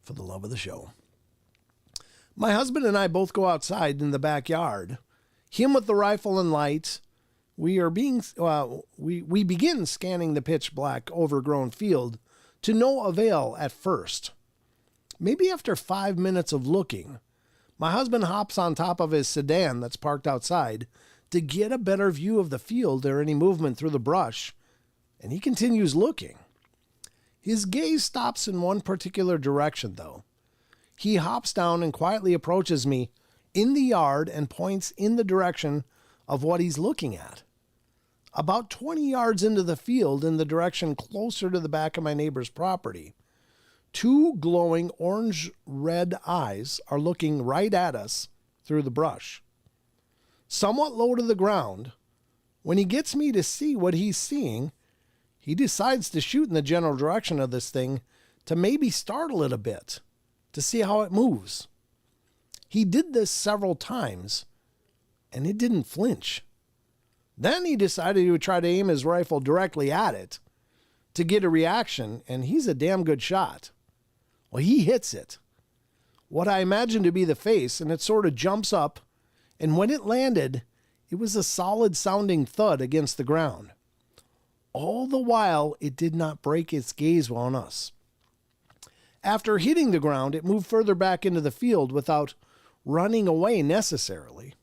for the love of the show. My husband and I both go outside in the backyard. Him with the rifle and light. We begin scanning the pitch black, overgrown field to no avail at first. Maybe after 5 minutes of looking, my husband hops on top of his sedan that's parked outside to get a better view of the field or any movement through the brush, and he continues looking. His gaze stops in one particular direction, though. He hops down and quietly approaches me in the yard and points in the direction of what he's looking at. About 20 yards into the field, in the direction closer to the back of my neighbor's property, two glowing orange-red eyes are looking right at us through the brush. Somewhat low to the ground, when he gets me to see what he's seeing, he decides to shoot in the general direction of this thing to maybe startle it a bit, to see how it moves. He did this several times, and it didn't flinch. Then he decided he would try to aim his rifle directly at it to get a reaction, and he's a damn good shot. Well, he hits it, what I imagine to be the face, and it sort of jumps up, and when it landed, it was a solid-sounding thud against the ground. All the while, it did not break its gaze on us. After hitting the ground, it moved further back into the field without running away necessarily.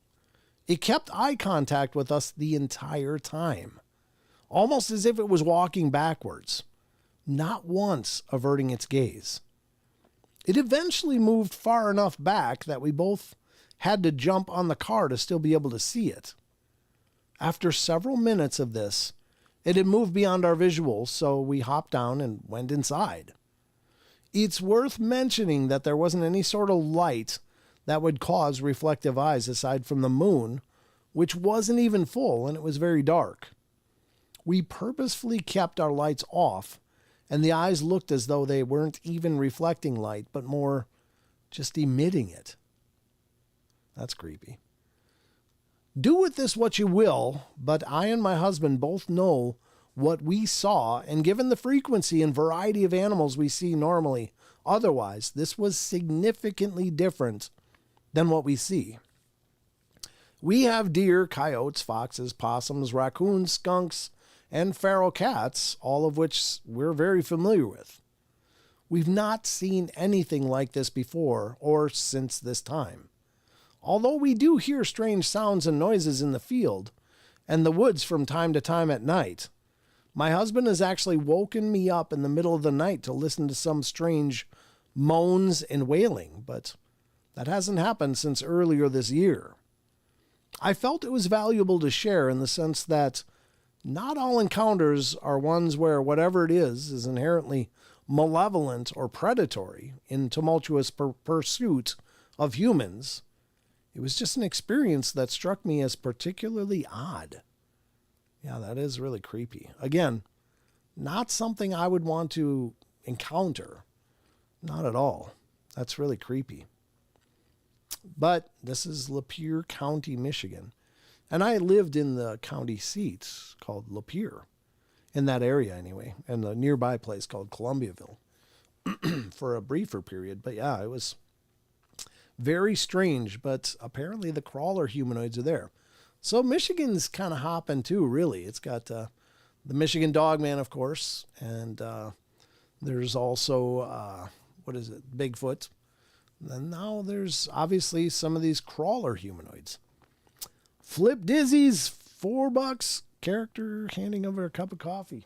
It kept eye contact with us the entire time, almost as if it was walking backwards, not once averting its gaze. It eventually moved far enough back that we both had to jump on the car to still be able to see it. After several minutes of this, it had moved beyond our visuals, so we hopped down and went inside. It's worth mentioning that there wasn't any sort of light that would cause reflective eyes aside from the moon, which wasn't even full and it was very dark. We purposefully kept our lights off, and the eyes looked as though they weren't even reflecting light, but more just emitting it. That's creepy. Do with this what you will, but I and my husband both know what we saw, and given the frequency and variety of animals we see normally, otherwise, this was significantly different than what we see. We have deer, coyotes, foxes, possums, raccoons, skunks, and feral cats, all of which we're very familiar with. We've not seen anything like this before or since this time. Although we do hear strange sounds and noises in the field and the woods from time to time at night, my husband has actually woken me up in the middle of the night to listen to some strange moans and wailing, but that hasn't happened since earlier this year. I felt it was valuable to share in the sense that not all encounters are ones where whatever it is inherently malevolent or predatory in tumultuous pursuit of humans. It was just an experience that struck me as particularly odd. Yeah, that is really creepy. Again, not something I would want to encounter. Not at all. That's really creepy. But this is Lapeer County, Michigan. And I lived in the county seat called Lapeer, in that area anyway, and the nearby place called Columbiaville for a briefer period. But yeah, it was very strange, but apparently the crawler humanoids are there. So Michigan's kind of hopping too, really. It's got the Michigan Dogman, of course, and there's also, Bigfoot. And now there's obviously some of these crawler humanoids. Flip Dizzy's $4 character handing over a cup of coffee.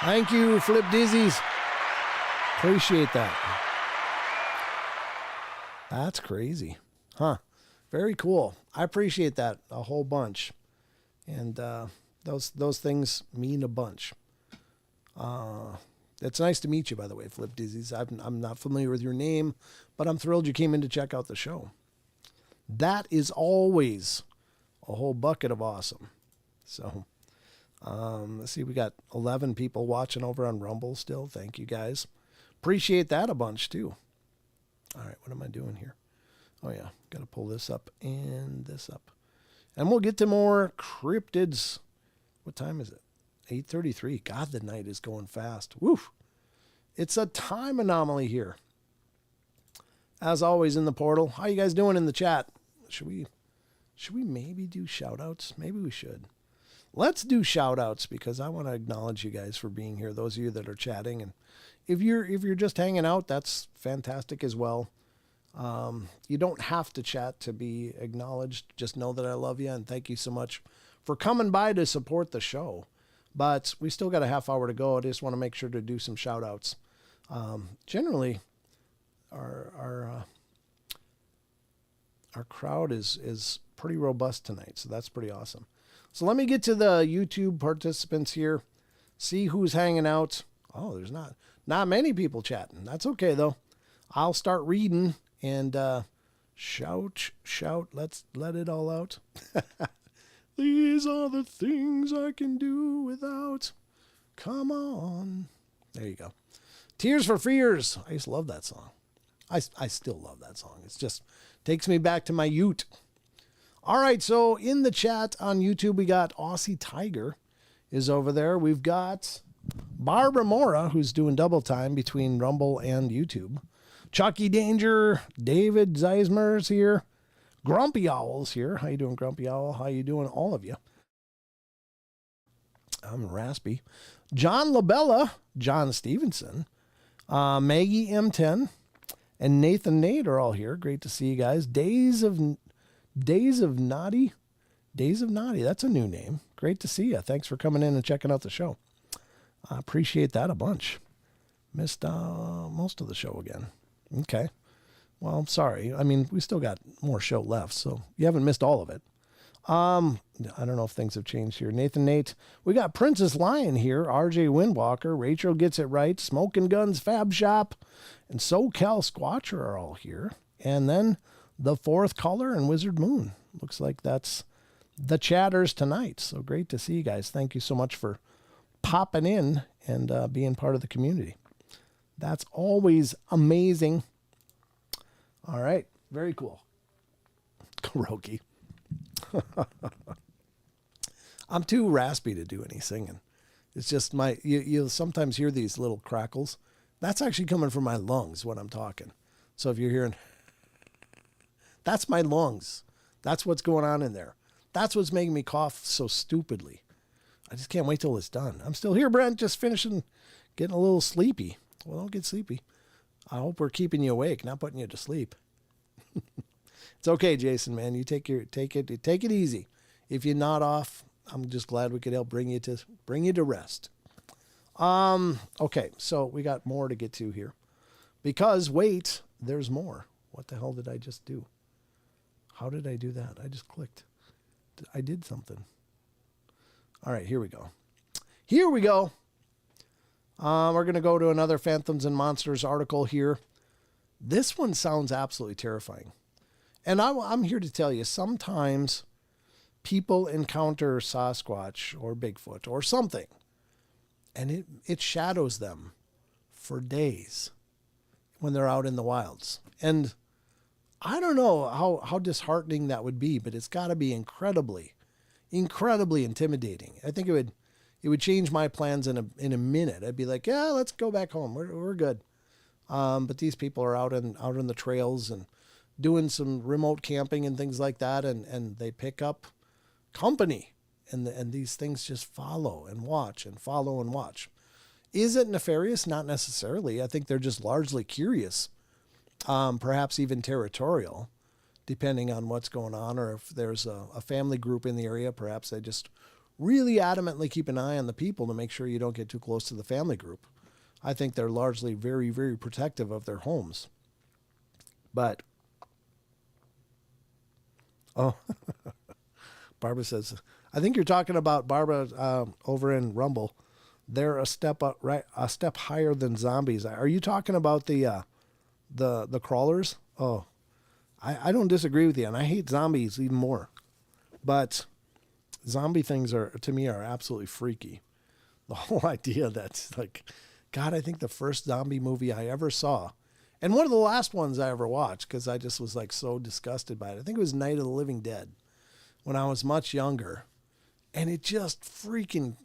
Thank you, Flip Dizzy's. Appreciate that. That's crazy. Huh. Very cool. I appreciate that a whole bunch. And those things mean a bunch. It's nice to meet you, by the way, Flip Dizzy's. I'm not familiar with your name, but I'm thrilled you came in to check out the show. That is always a whole bucket of awesome. So, let's see, we got 11 people watching over on Rumble still. Thank you, guys. Appreciate that a bunch, too. All right, what am I doing here? Oh, yeah, got to pull this up and this up. And we'll get to more cryptids. What time is it? 8:33. God, the night is going fast. Woof. It's a time anomaly here. as always in the portal. How you guys doing in the chat? Should we maybe do shout outs? Maybe we should. Let's do shout outs because I want to acknowledge you guys for being here. Those of you that are chatting, and if you're just hanging out, that's fantastic as well. You don't have to chat to be acknowledged. Just know that I love you and thank you so much for coming by to support the show. But we still got a half hour to go. I just want to make sure to do some shout outs. Generally, our crowd is pretty robust tonight, so that's pretty awesome. So let me get to the YouTube participants here, see who's hanging out. Oh, there's not many people chatting. That's okay though. I'll start reading and shout. Let's let it all out. These are the things I can do without. Come on. There you go. Tears for Fears. I used to love that song. I still love that song. It's just takes me back to my youth. All right, so in the chat on YouTube, we got Aussie Tiger is over there. We've got Barbara Mora, who's doing double time between Rumble and YouTube. Chucky Danger, David Zeismer's here. Grumpy Owl's here. How you doing, Grumpy Owl? How you doing, all of you? I'm raspy. John Labella, John Stevenson, Maggie M10, and Nathan Nate are all here. Great to see you guys. Days of Naughty. Days of Naughty. That's a new name. Great to see you. Thanks for coming in and checking out the show. I appreciate that a bunch. Missed most of the show again. Okay. Well, I'm sorry. I mean, we still got more show left, so you haven't missed all of it. I don't know if things have changed here. Nathan Nate. We got Princess Lion here. RJ Windwalker. Rachel Gets It Right. Smoking Guns Fab Shop. And SoCal Squatcher are all here. And then the Fourth Color and Wizard Moon. Looks like that's the chatters tonight. So great to see you guys. Thank you so much for popping in and being part of the community. That's always amazing. All right. Very cool. Karaoke. I'm too raspy to do any singing. It's just you'll sometimes hear these little crackles. That's actually coming from my lungs when I'm talking. So if you're hearing, that's my lungs. That's what's going on in there. That's what's making me cough so stupidly. I just can't wait till it's done. I'm still here, Brent, just finishing, getting a little sleepy. Well, don't get sleepy. I hope we're keeping you awake, not putting you to sleep. It's okay, Jason, man. You take it easy. If you're not off, I'm just glad we could help bring you to rest. Okay, so we got more to get to here. Because wait, there's more. What the hell did I just do? How did I do that? I just clicked. I did something. All right, here we go. Here we go. We're going to go to another Phantoms and Monsters article here. This one sounds absolutely terrifying. And I'm here to tell you, sometimes people encounter Sasquatch or Bigfoot or something, and it shadows them for days when they're out in the wilds. And I don't know how disheartening that would be, but it's got to be incredibly intimidating. I think it would change my plans in a minute. I'd be like, yeah, let's go back home. We're good. But these people are out in the trails and doing some remote camping and things like that, and they pick up company, and these things just follow and watch and follow and watch. Is it nefarious? Not necessarily. I think they're just largely curious, perhaps even territorial, depending on what's going on, or if there's a family group in the area, perhaps they just really adamantly keep an eye on the people to make sure you don't get too close to the family group. I think they're largely very, very protective of their homes. But, oh, Barbara says, I think you're talking about Barbara over in Rumble. They're a step higher than zombies. Are you talking about the crawlers? Oh, I don't disagree with you, and I hate zombies even more. But zombie things to me are absolutely freaky. The whole idea that's like, God, I think the first zombie movie I ever saw, and one of the last ones I ever watched, because I just was like so disgusted by it. I think it was Night of the Living Dead when I was much younger. And it just freaking,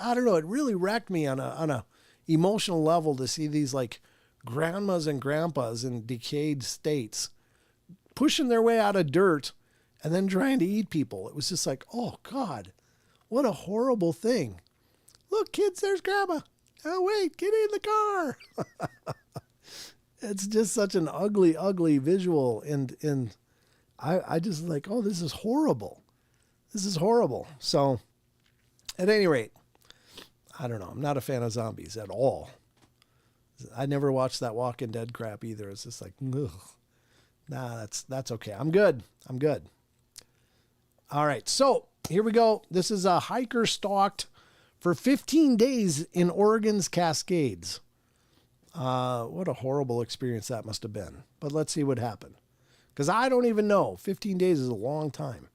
I don't know, it really wrecked me on a emotional level to see these like grandmas and grandpas in decayed states pushing their way out of dirt and then trying to eat people. It was just like, oh God, what a horrible thing. Look, kids, there's grandma. Oh, wait, get in the car. It's just such an ugly, ugly visual. And I just like, oh, this is horrible. This is horrible. So at any rate, I don't know. I'm not a fan of zombies at all. I never watched that Walking Dead crap either. It's just like, ugh. Nah, that's okay. I'm good. All right. So here we go. This is a hiker stalked for 15 days in Oregon's Cascades. What a horrible experience that must have been. But let's see what happened. Because I don't even know. 15 days is a long time.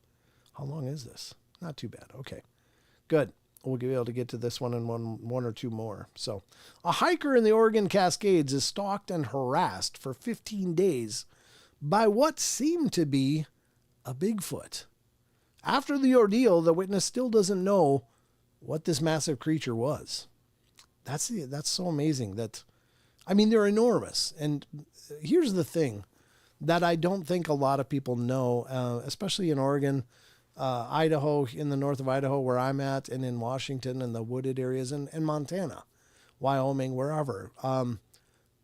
How long is this? Not too bad. Okay. Good. We'll be able to get to this one and one or two more. So, a hiker in the Oregon Cascades is stalked and harassed for 15 days by what seemed to be a Bigfoot. After the ordeal, the witness still doesn't know what this massive creature was. That's so amazing. They're enormous. And here's the thing that I don't think a lot of people know, especially in Oregon, Idaho, in the north of Idaho where I'm at, and in Washington and the wooded areas, and Montana, Wyoming, wherever.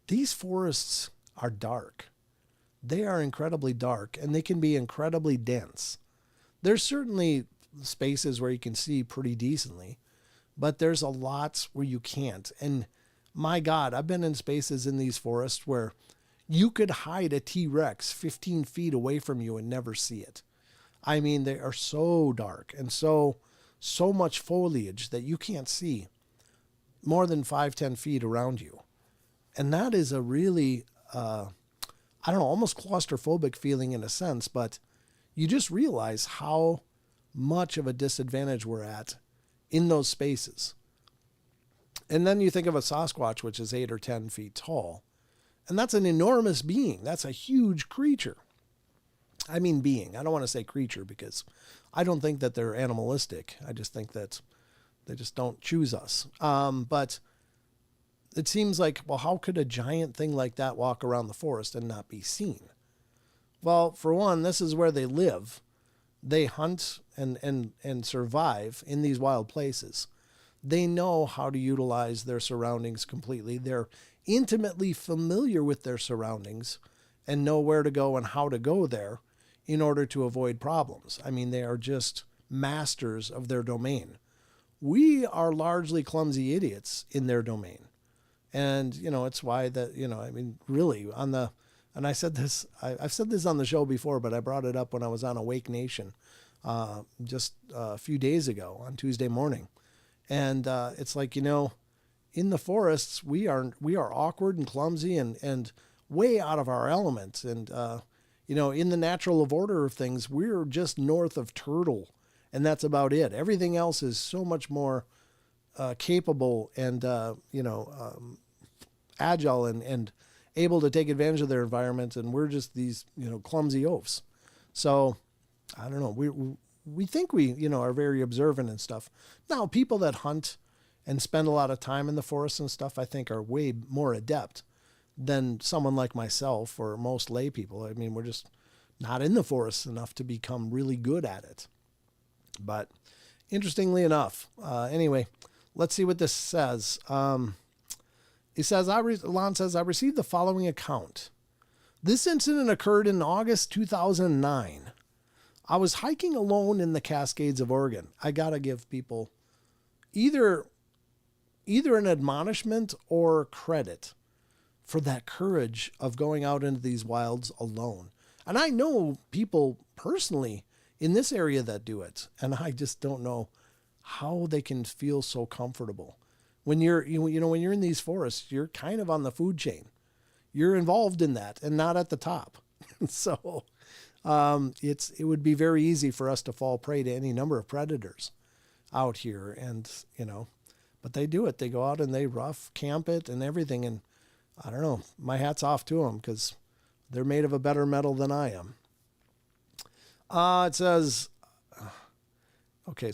These forests are dark. They are incredibly dark, and they can be incredibly dense. There's certainly spaces where you can see pretty decently, but there's a lot where you can't. And my God, I've been in spaces in these forests where you could hide a T-Rex 15 feet away from you and never see it. I mean, they are so dark and so much foliage that you can't see more than 5-10 feet around you. And that is a really, almost claustrophobic feeling in a sense, but you just realize how much of a disadvantage we're at in those spaces. And then you think of a Sasquatch, which is 8 or 10 feet tall, and that's an enormous being. That's a huge creature. I mean being. I don't want to say creature because I don't think that they're animalistic. I just think that they just don't choose us. But it seems like, well, how could a giant thing like that walk around the forest and not be seen? Well, for one, this is where they live. They hunt and survive in these wild places. They know how to utilize their surroundings completely. They're intimately familiar with their surroundings and know where to go and how to go there in order to avoid problems. I mean, they are just masters of their domain. We are largely clumsy idiots in their domain. And, it's why that, really and I said this, I've said this on the show before, but I brought it up when I was on Awake Nation just a few days ago on Tuesday morning. And it's like, in the forests, we are awkward and clumsy and way out of our element. And, in the natural order of things, we're just north of turtle, and that's about it. Everything else is so much more capable and, agile and able to take advantage of their environment. And we're just these, clumsy oafs. So I don't know. We think we, are very observant and stuff. Now, people that hunt and spend a lot of time in the forest and stuff, I think are way more adept than someone like myself or most lay people. I mean, we're just not in the forest enough to become really good at it. But interestingly enough, anyway, let's see what this says. He says, Lon says, I received the following account. This incident occurred in August 2009. I was hiking alone in the Cascades of Oregon. I got to give people either an admonishment or credit for that courage of going out into these wilds alone. And I know people personally in this area that do it, and I just don't know how they can feel so comfortable. When you're in these forests, you're kind of on the food chain. You're involved in that and not at the top. So it would be very easy for us to fall prey to any number of predators out here. And, but they do it. They go out and they rough camp it and everything. And I don't know, my hat's off to them because they're made of a better metal than I am. It says, okay.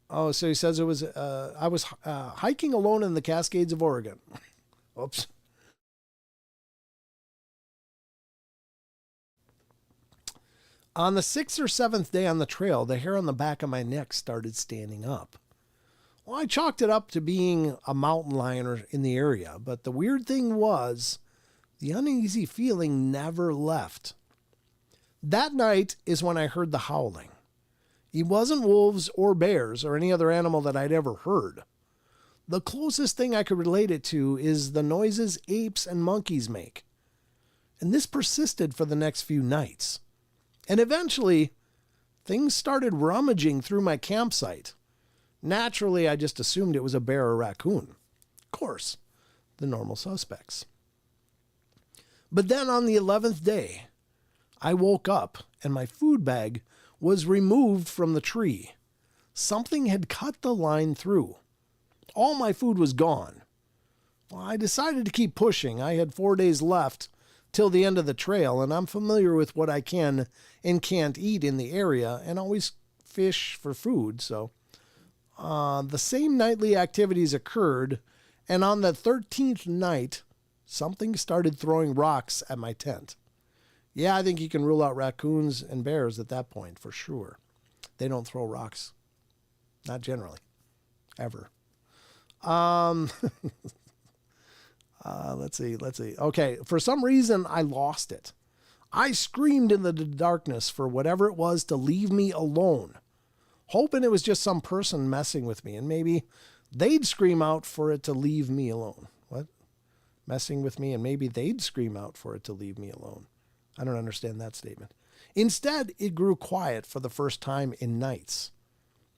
Oh, so he says I was hiking alone in the Cascades of Oregon. Oops. On the 6th or 7th day on the trail, the hair on the back of my neck started standing up. Well, I chalked it up to being a mountain lion in the area, but the weird thing was the uneasy feeling never left. That night is when I heard the howling. It wasn't wolves or bears or any other animal that I'd ever heard. The closest thing I could relate it to is the noises apes and monkeys make. And this persisted for the next few nights. And eventually, things started rummaging through my campsite. Naturally, I just assumed it was a bear or raccoon. Of course, the normal suspects. But then on the 11th day, I woke up and my food bag was removed from the tree. Something had cut the line through. All my food was gone. Well, I decided to keep pushing. I had 4 days left till the end of the trail, and I'm familiar with what I can and can't eat in the area and always fish for food. So the same nightly activities occurred, and on the 13th night, something started throwing rocks at my tent. Yeah, I think you can rule out raccoons and bears at that point for sure. They don't throw rocks. Not generally. Ever. Let's see. Okay, for some reason, I lost it. I screamed in the darkness for whatever it was to leave me alone, hoping it was just some person messing with me, and maybe they'd scream out for it to leave me alone. What? Messing with me, and maybe they'd scream out for it to leave me alone. I don't understand that statement. Instead, it grew quiet for the first time in nights.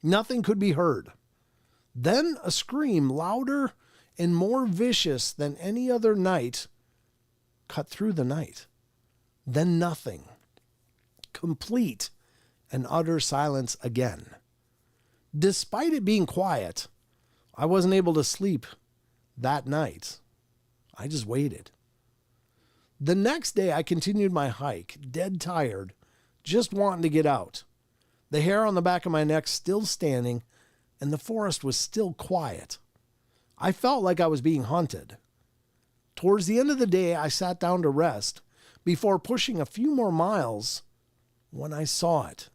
Nothing could be heard. Then a scream, louder and more vicious than any other night, cut through the night. Then nothing. Complete and utter silence again. Despite it being quiet, I wasn't able to sleep that night. I just waited. The next day, I continued my hike, dead tired, just wanting to get out. The hair on the back of my neck still standing, and the forest was still quiet. I felt like I was being hunted. Towards the end of the day, I sat down to rest before pushing a few more miles when I saw it.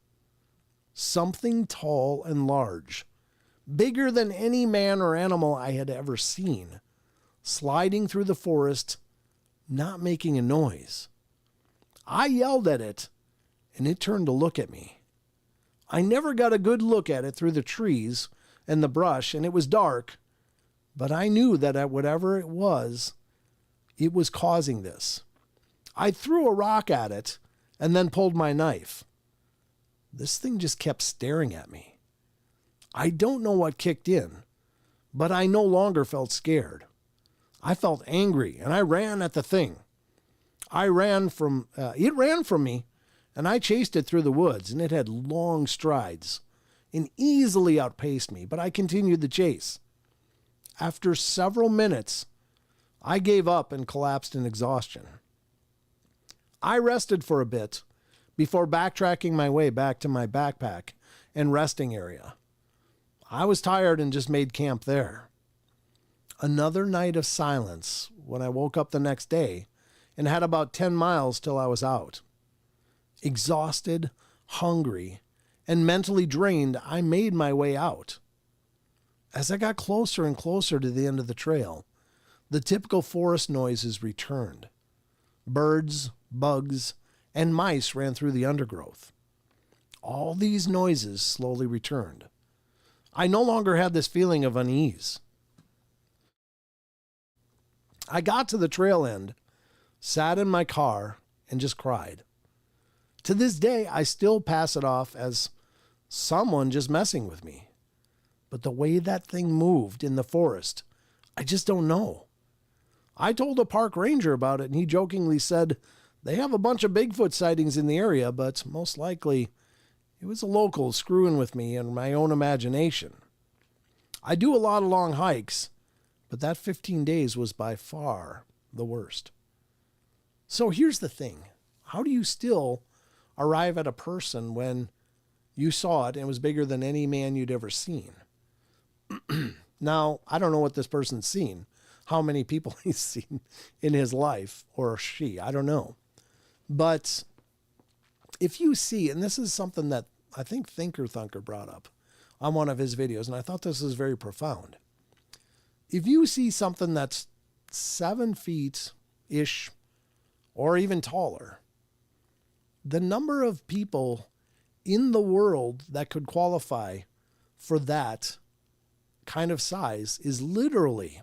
Something tall and large, bigger than any man or animal I had ever seen, sliding through the forest, not making a noise. I yelled at it, and it turned to look at me. I never got a good look at it through the trees and the brush, and it was dark, but I knew that whatever it was causing this. I threw a rock at it and then pulled my knife. This thing just kept staring at me. I don't know what kicked in, but I no longer felt scared. I felt angry, and I ran at the thing. It ran from me, and I chased it through the woods, and it had long strides and easily outpaced me, but I continued the chase. After several minutes, I gave up and collapsed in exhaustion. I rested for a bit before backtracking my way back to my backpack and resting area. I was tired and just made camp there. Another night of silence when I woke up the next day and had about 10 miles till I was out. Exhausted, hungry, and mentally drained, I made my way out. As I got closer and closer to the end of the trail, the typical forest noises returned. Birds, bugs, and mice ran through the undergrowth. All these noises slowly returned. I no longer had this feeling of unease. I got to the trail end, sat in my car, and just cried. To this day, I still pass it off as someone just messing with me. But the way that thing moved in the forest, I just don't know. I told a park ranger about it, and he jokingly said they have a bunch of Bigfoot sightings in the area, but most likely it was a local screwing with me and my own imagination. I do a lot of long hikes, but that 15 days was by far the worst. So here's the thing. How do you still arrive at a person when you saw it and it was bigger than any man you'd ever seen? Now, I don't know what this person's seen. how many people he's seen in his life, or she, I don't know. But if you see, and this is something that I think Thinker Thunker brought up on one of his videos, and I thought this was very profound. If you see something that's 7 feet-ish or even taller, the number of people in the world that could qualify for that kind of size is literally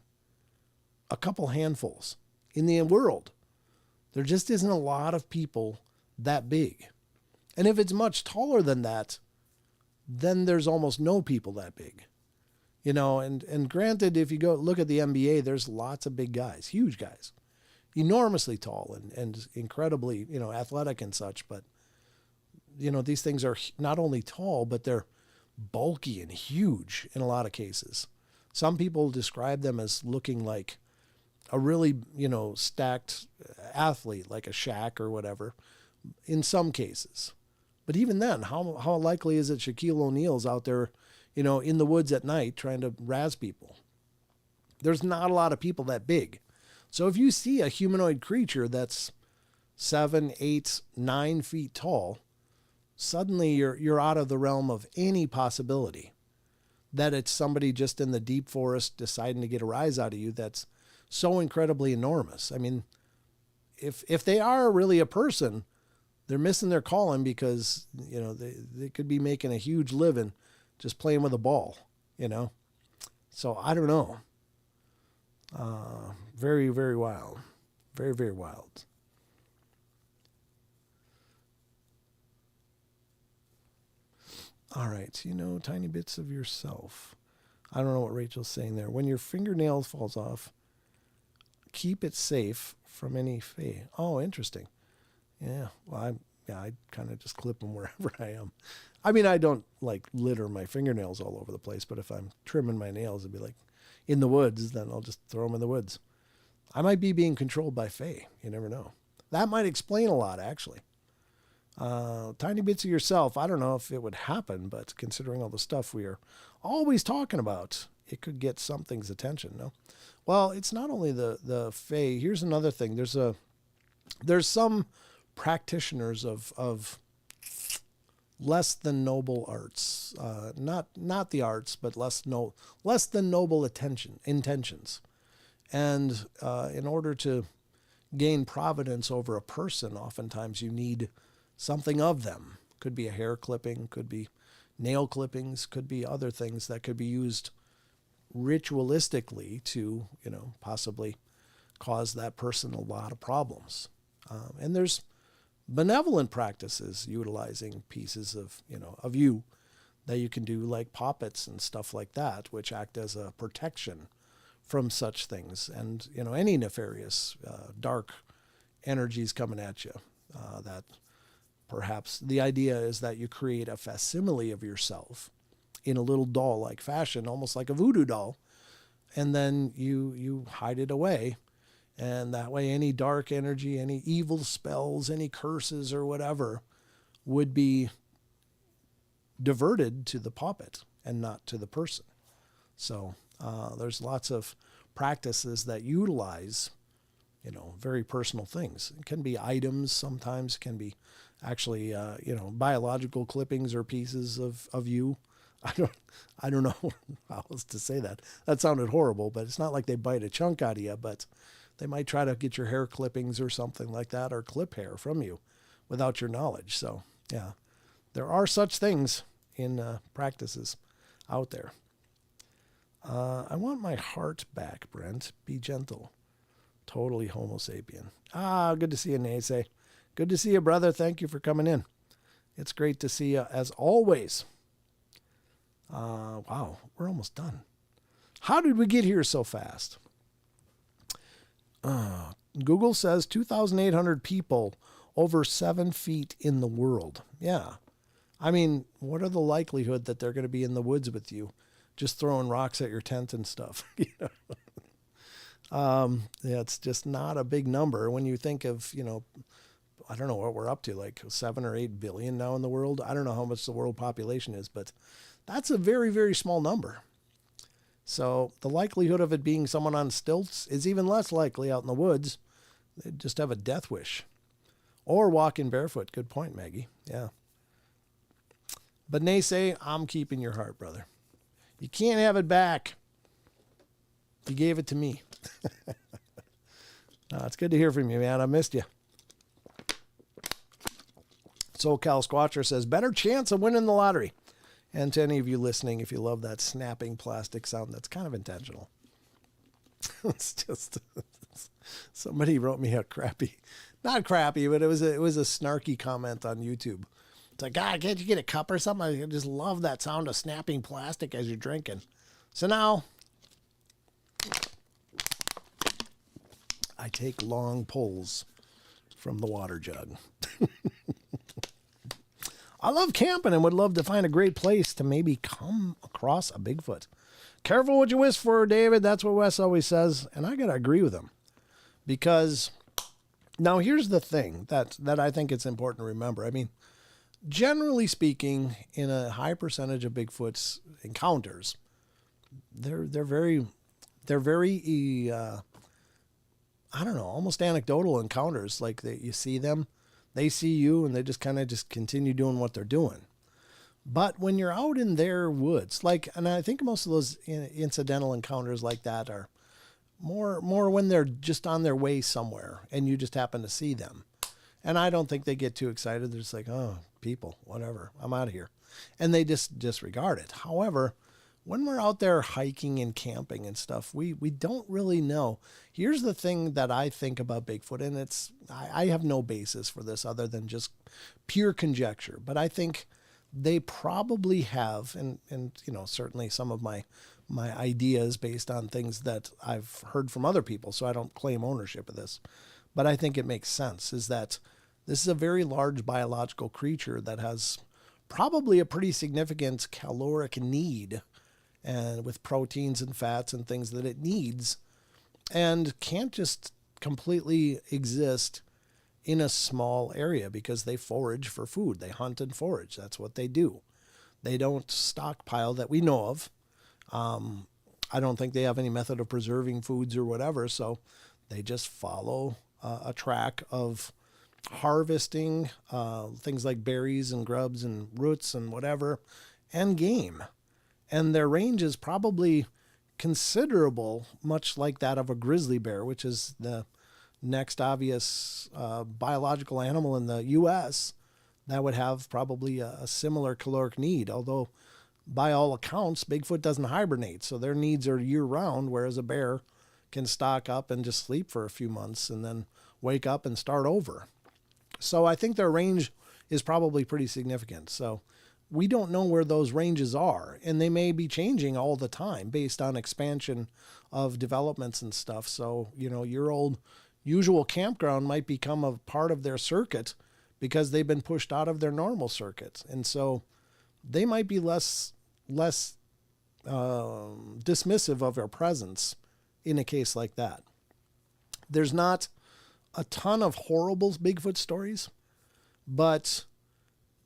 a couple handfuls in the world. There just isn't a lot of people that big. And if it's much taller than that, then there's almost no people that big. You know, and granted, if you go look at the NBA, there's lots of big guys, huge guys, enormously tall and incredibly, you know, athletic and such. But, you know, these things are not only tall, but they're bulky and huge in a lot of cases. Some people describe them as looking like a really, you know, stacked athlete, like a Shaq or whatever, in some cases. But even then, how likely is it Shaquille O'Neal's out there, you know, in the woods at night trying to razz people? There's not a lot of people that big. So if you see a humanoid creature that's 7, 8, 9 feet tall, suddenly you're out of the realm of any possibility that it's somebody just in the deep forest deciding to get a rise out of you that's so incredibly enormous. I mean, if they are really a person, they're missing their calling because, you know, they could be making a huge living just playing with a ball, you know. So I don't know. Very, very wild. Very, very wild. All right, you know, tiny bits of yourself. I don't know what Rachel's saying there. When your fingernail falls off, keep it safe from any fae. Oh, interesting. Yeah, well, I kind of just clip them wherever I am. I mean, I don't like litter my fingernails all over the place, but if I'm trimming my nails, it'd be like in the woods, then I'll just throw them in the woods. I might be being controlled by fae. You never know. That might explain a lot, actually. Tiny bits of yourself. I don't know if it would happen, but considering all the stuff we are always talking about, it could get something's attention. No, well, it's not only the fae. Here's another thing. There's some practitioners of less than noble arts, not the arts, but less than noble intentions, and in order to gain providence over a person, oftentimes you need something of them. Could be a hair clipping, could be nail clippings, could be other things that could be used ritualistically to, you know, possibly cause that person a lot of problems. And there's benevolent practices utilizing pieces of, you know, of you that you can do, like poppets and stuff like that, which act as a protection from such things. And, you know, any nefarious, dark energies coming at you, that perhaps the idea is that you create a facsimile of yourself in a little doll-like fashion, almost like a voodoo doll, and then you hide it away. And that way any dark energy, any evil spells, any curses or whatever would be diverted to the puppet and not to the person. So there's lots of practices that utilize, you know, very personal things. It can be items, sometimes can be actually, you know, biological clippings or pieces of you. I don't know how else to say that. That sounded horrible, but it's not like they bite a chunk out of you, but they might try to get your hair clippings or something like that, or clip hair from you without your knowledge. So, yeah, there are such things in practices out there. I want my heart back, Brent. Be gentle. Totally Homo sapien. Good to see you, Naysay. Good to see you, brother. Thank you for coming in. It's great to see you as always. Wow, we're almost done. How did we get here so fast? Google says 2,800 people over 7 feet in the world. Yeah. I mean, what are the likelihood that they're going to be in the woods with you, just throwing rocks at your tent and stuff? Yeah, it's just not a big number when you think of, you know, I don't know what we're up to, like 7 or 8 billion now in the world. I don't know how much the world population is, but that's a very, very small number. So the likelihood of it being someone on stilts is even less likely out in the woods. They just have a death wish. Or walking barefoot. Good point, Maggie. Yeah. But naysay, I'm keeping your heart, brother. You can't have it back. You gave it to me. No, it's good to hear from you, man. I missed you. SoCal Squatcher says, better chance of winning the lottery. And to any of you listening, if you love that snapping plastic sound, that's kind of intentional. It's just, somebody wrote me a crappy, not crappy, but it was a snarky comment on YouTube. It's like, God, can't you get a cup or something? I just love that sound of snapping plastic as you're drinking. So now I take long pulls from the water jug. I love camping and would love to find a great place to maybe come across a Bigfoot. Careful what you wish for, David. That's what Wes always says. And I got to agree with him. Because now here's the thing that I think it's important to remember. I mean, generally speaking, in a high percentage of Bigfoot's encounters, they're very I don't know, almost anecdotal encounters. Like you see them, they see you, and they just kind of just continue doing what they're doing. But when you're out in their woods, and I think most of those incidental encounters like that are more when they're just on their way somewhere and you just happen to see them. And I don't think they get too excited. They're just like, oh, people, whatever, I'm out of here. And they just disregard it. However, when we're out there hiking and camping and stuff, we don't really know. Here's the thing that I think about Bigfoot, and I have no basis for this other than just pure conjecture. But I think they probably have, and certainly some of my ideas based on things that I've heard from other people, so I don't claim ownership of this. But I think it makes sense, is that this is a very large biological creature that has probably a pretty significant caloric need, and with proteins and fats and things that it needs, and can't just completely exist in a small area because they forage for food. They hunt and forage. That's what they do. They don't stockpile that we know of. I don't think they have any method of preserving foods or whatever, so they just follow a track of harvesting things like berries and grubs and roots and whatever, and game. And their range is probably considerable, much like that of a grizzly bear, which is the next obvious biological animal in the U.S. that would have probably a similar caloric need. Although, by all accounts, Bigfoot doesn't hibernate, so their needs are year-round, whereas a bear can stock up and just sleep for a few months and then wake up and start over. So I think their range is probably pretty significant. So we don't know where those ranges are, and they may be changing all the time based on expansion of developments and stuff. So, your old usual campground might become a part of their circuit because they've been pushed out of their normal circuit. And so they might be less dismissive of our presence in a case like that. There's not a ton of horrible Bigfoot stories, but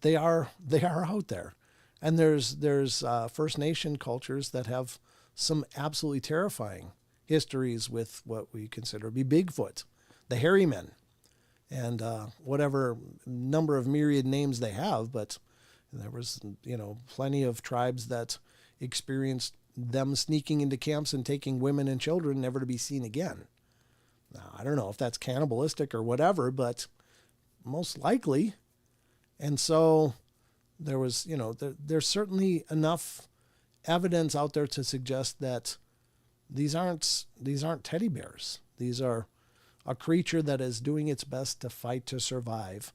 they are out there. And there's First Nation cultures that have some absolutely terrifying histories with what we consider to be Bigfoot, the hairy men, and whatever number of myriad names they have. But there was, plenty of tribes that experienced them sneaking into camps and taking women and children never to be seen again. Now, I don't know if that's cannibalistic or whatever, but most likely. And so there was, there's certainly enough evidence out there to suggest that these aren't teddy bears. These are a creature that is doing its best to fight to survive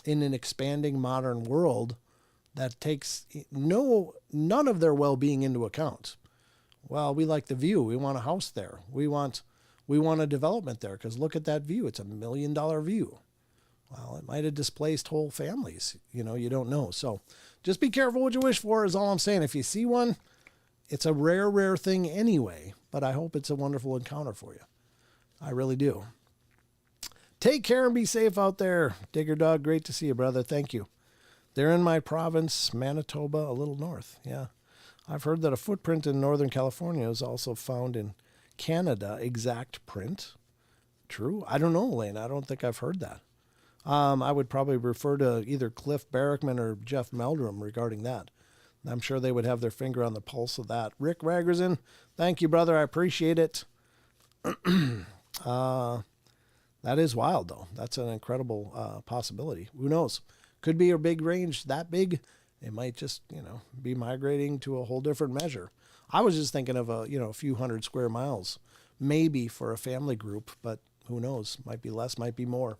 in an expanding modern world that takes none of their well-being into account. Well, we like the view. We want a house there. We want a development there because look at that view. It's $1 million view. Well, it might have displaced whole families. You don't know. So just be careful what you wish for is all I'm saying. If you see one, it's a rare thing anyway, but I hope it's a wonderful encounter for you. I really do. Take care and be safe out there. Digger Dog, great to see you, brother. Thank you. They're in my province, Manitoba, a little north. Yeah. I've heard that a footprint in Northern California is also found in Canada. Exact print. True? I don't know, Elaine. I don't think I've heard that. I would probably refer to either Cliff Barrickman or Jeff Meldrum regarding that. I'm sure they would have their finger on the pulse of that. Rick Ragerson, thank you, brother. I appreciate it. That is wild, though. That's an incredible possibility. Who knows? Could be a big range that big. It might just, be migrating to a whole different measure. I was just thinking of a few hundred square miles, maybe for a family group, but who knows? Might be less, might be more.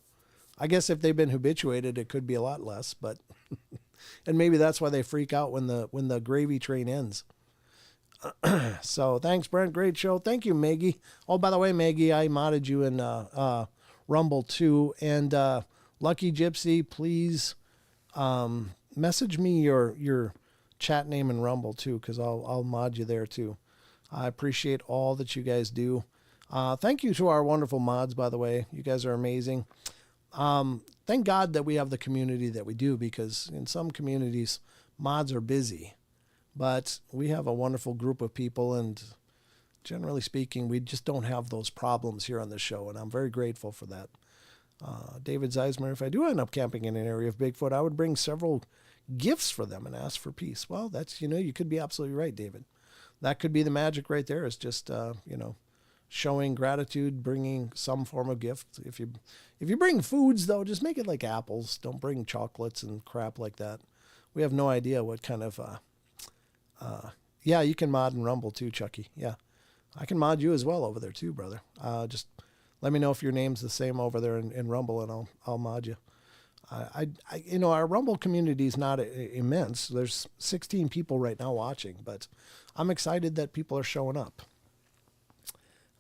I guess if they've been habituated, it could be a lot less, but and maybe that's why they freak out when the gravy train ends. So thanks, Brent. Great show. Thank you, Maggie. Oh, by the way, Maggie, I modded you in Rumble too. And Lucky Gypsy, please message me your chat name in Rumble too, because I'll mod you there too. I appreciate all that you guys do. Thank you to our wonderful mods, by the way. You guys are amazing. Thank God that we have the community that we do, because in some communities, mods are busy. But we have a wonderful group of people, and generally speaking, we just don't have those problems here on the show, and I'm very grateful for that. David Zeismer, if I do end up camping in an area of Bigfoot, I would bring several gifts for them and ask for peace. Well, that's, you could be absolutely right, David. That could be the magic right there, is just, showing gratitude, bringing some form of gift. If you bring foods, though, just make it like apples. Don't bring chocolates and crap like that. We have no idea what kind of... yeah, you can mod and Rumble too, Chucky. Yeah, I can mod you as well over there too, brother. Just let me know if your name's the same over there in Rumble, and I'll mod you. Our Rumble community is not immense. There's 16 people right now watching, but I'm excited that people are showing up.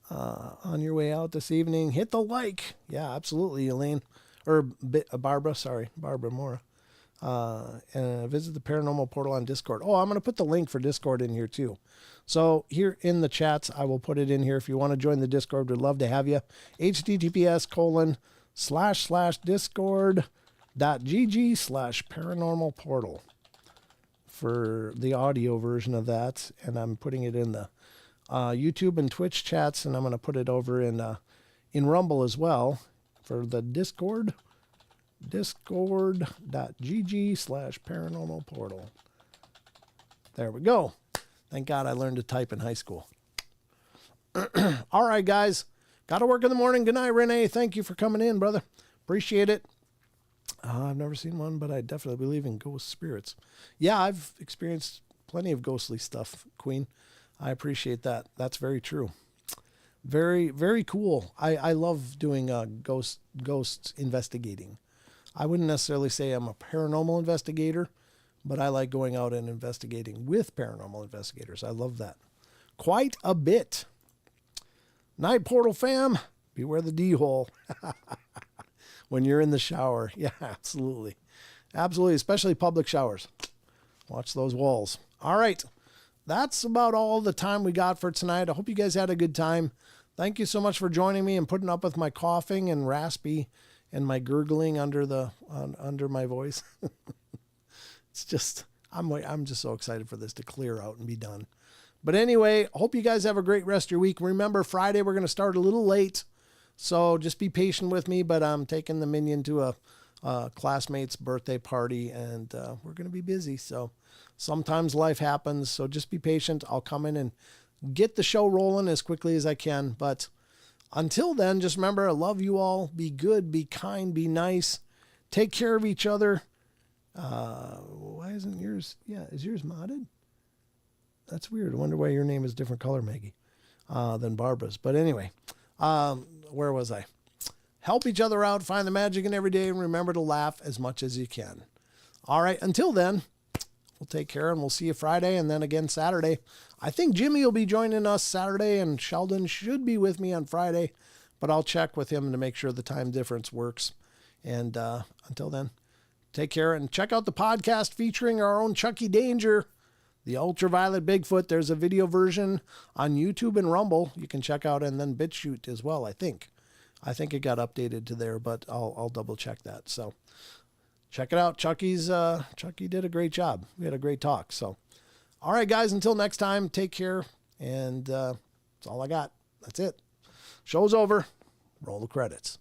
On your way out this evening, hit the like. Yeah, absolutely, Elaine. Or Barbara Mora. And visit the Paranormal Portal on Discord. Oh, I'm going to put the link for Discord in here too. So here in the chats, I will put it in here. If you want to join the Discord, we'd love to have you. https://discord.gg/paranormal portal for the audio version of that. And I'm putting it in the YouTube and Twitch chats, and I'm going to put it over in Rumble as well for the Discord. Discord.gg/paranormal portal. There we go. Thank God I learned to type in high school. All right, guys. Got to work in the morning. Good night, Renee. Thank you for coming in, brother. Appreciate it. I've never seen one, but I definitely believe in ghost spirits. Yeah, I've experienced plenty of ghostly stuff, Queen. I appreciate that. That's very true. Very, very cool. I love doing ghost investigating. I wouldn't necessarily say I'm a paranormal investigator, but I like going out and investigating with paranormal investigators. I love that quite a bit. Night Portal fam, beware the D-hole when you're in the shower. Yeah, absolutely. Absolutely, especially public showers. Watch those walls. All right. That's about all the time we got for tonight. I hope you guys had a good time. Thank you so much for joining me and putting up with my coughing and raspy and my gurgling under my voice. It's just, I'm just so excited for this to clear out and be done. But anyway, I hope you guys have a great rest of your week. Remember, Friday, we're going to start a little late. So just be patient with me, but I'm taking the minion to a classmate's birthday party, and we're going to be busy. So sometimes life happens. So just be patient. I'll come in and get the show rolling as quickly as I can. But until then, just remember, I love you all. Be good, be kind, be nice. Take care of each other. Why isn't yours? Yeah, is yours modded? That's weird. I wonder why your name is different color, Maggie, than Barbara's. But anyway, where was I? Help each other out. Find the magic in every day, and remember to laugh as much as you can. All right, until then, we'll take care, and we'll see you Friday and then again Saturday. I think Jimmy will be joining us Saturday, and Sheldon should be with me on Friday, but I'll check with him to make sure the time difference works. And until then, take care and check out the podcast featuring our own Chucky Danger, the Ultraviolet Bigfoot. There's a video version on YouTube and Rumble you can check out, and then BitChute as well, I think. I think it got updated to there, but I'll double check that. So check it out. Chucky did a great job. We had a great talk. So, All right, guys, until next time, take care. And that's all I got. That's it. Show's over. Roll the credits.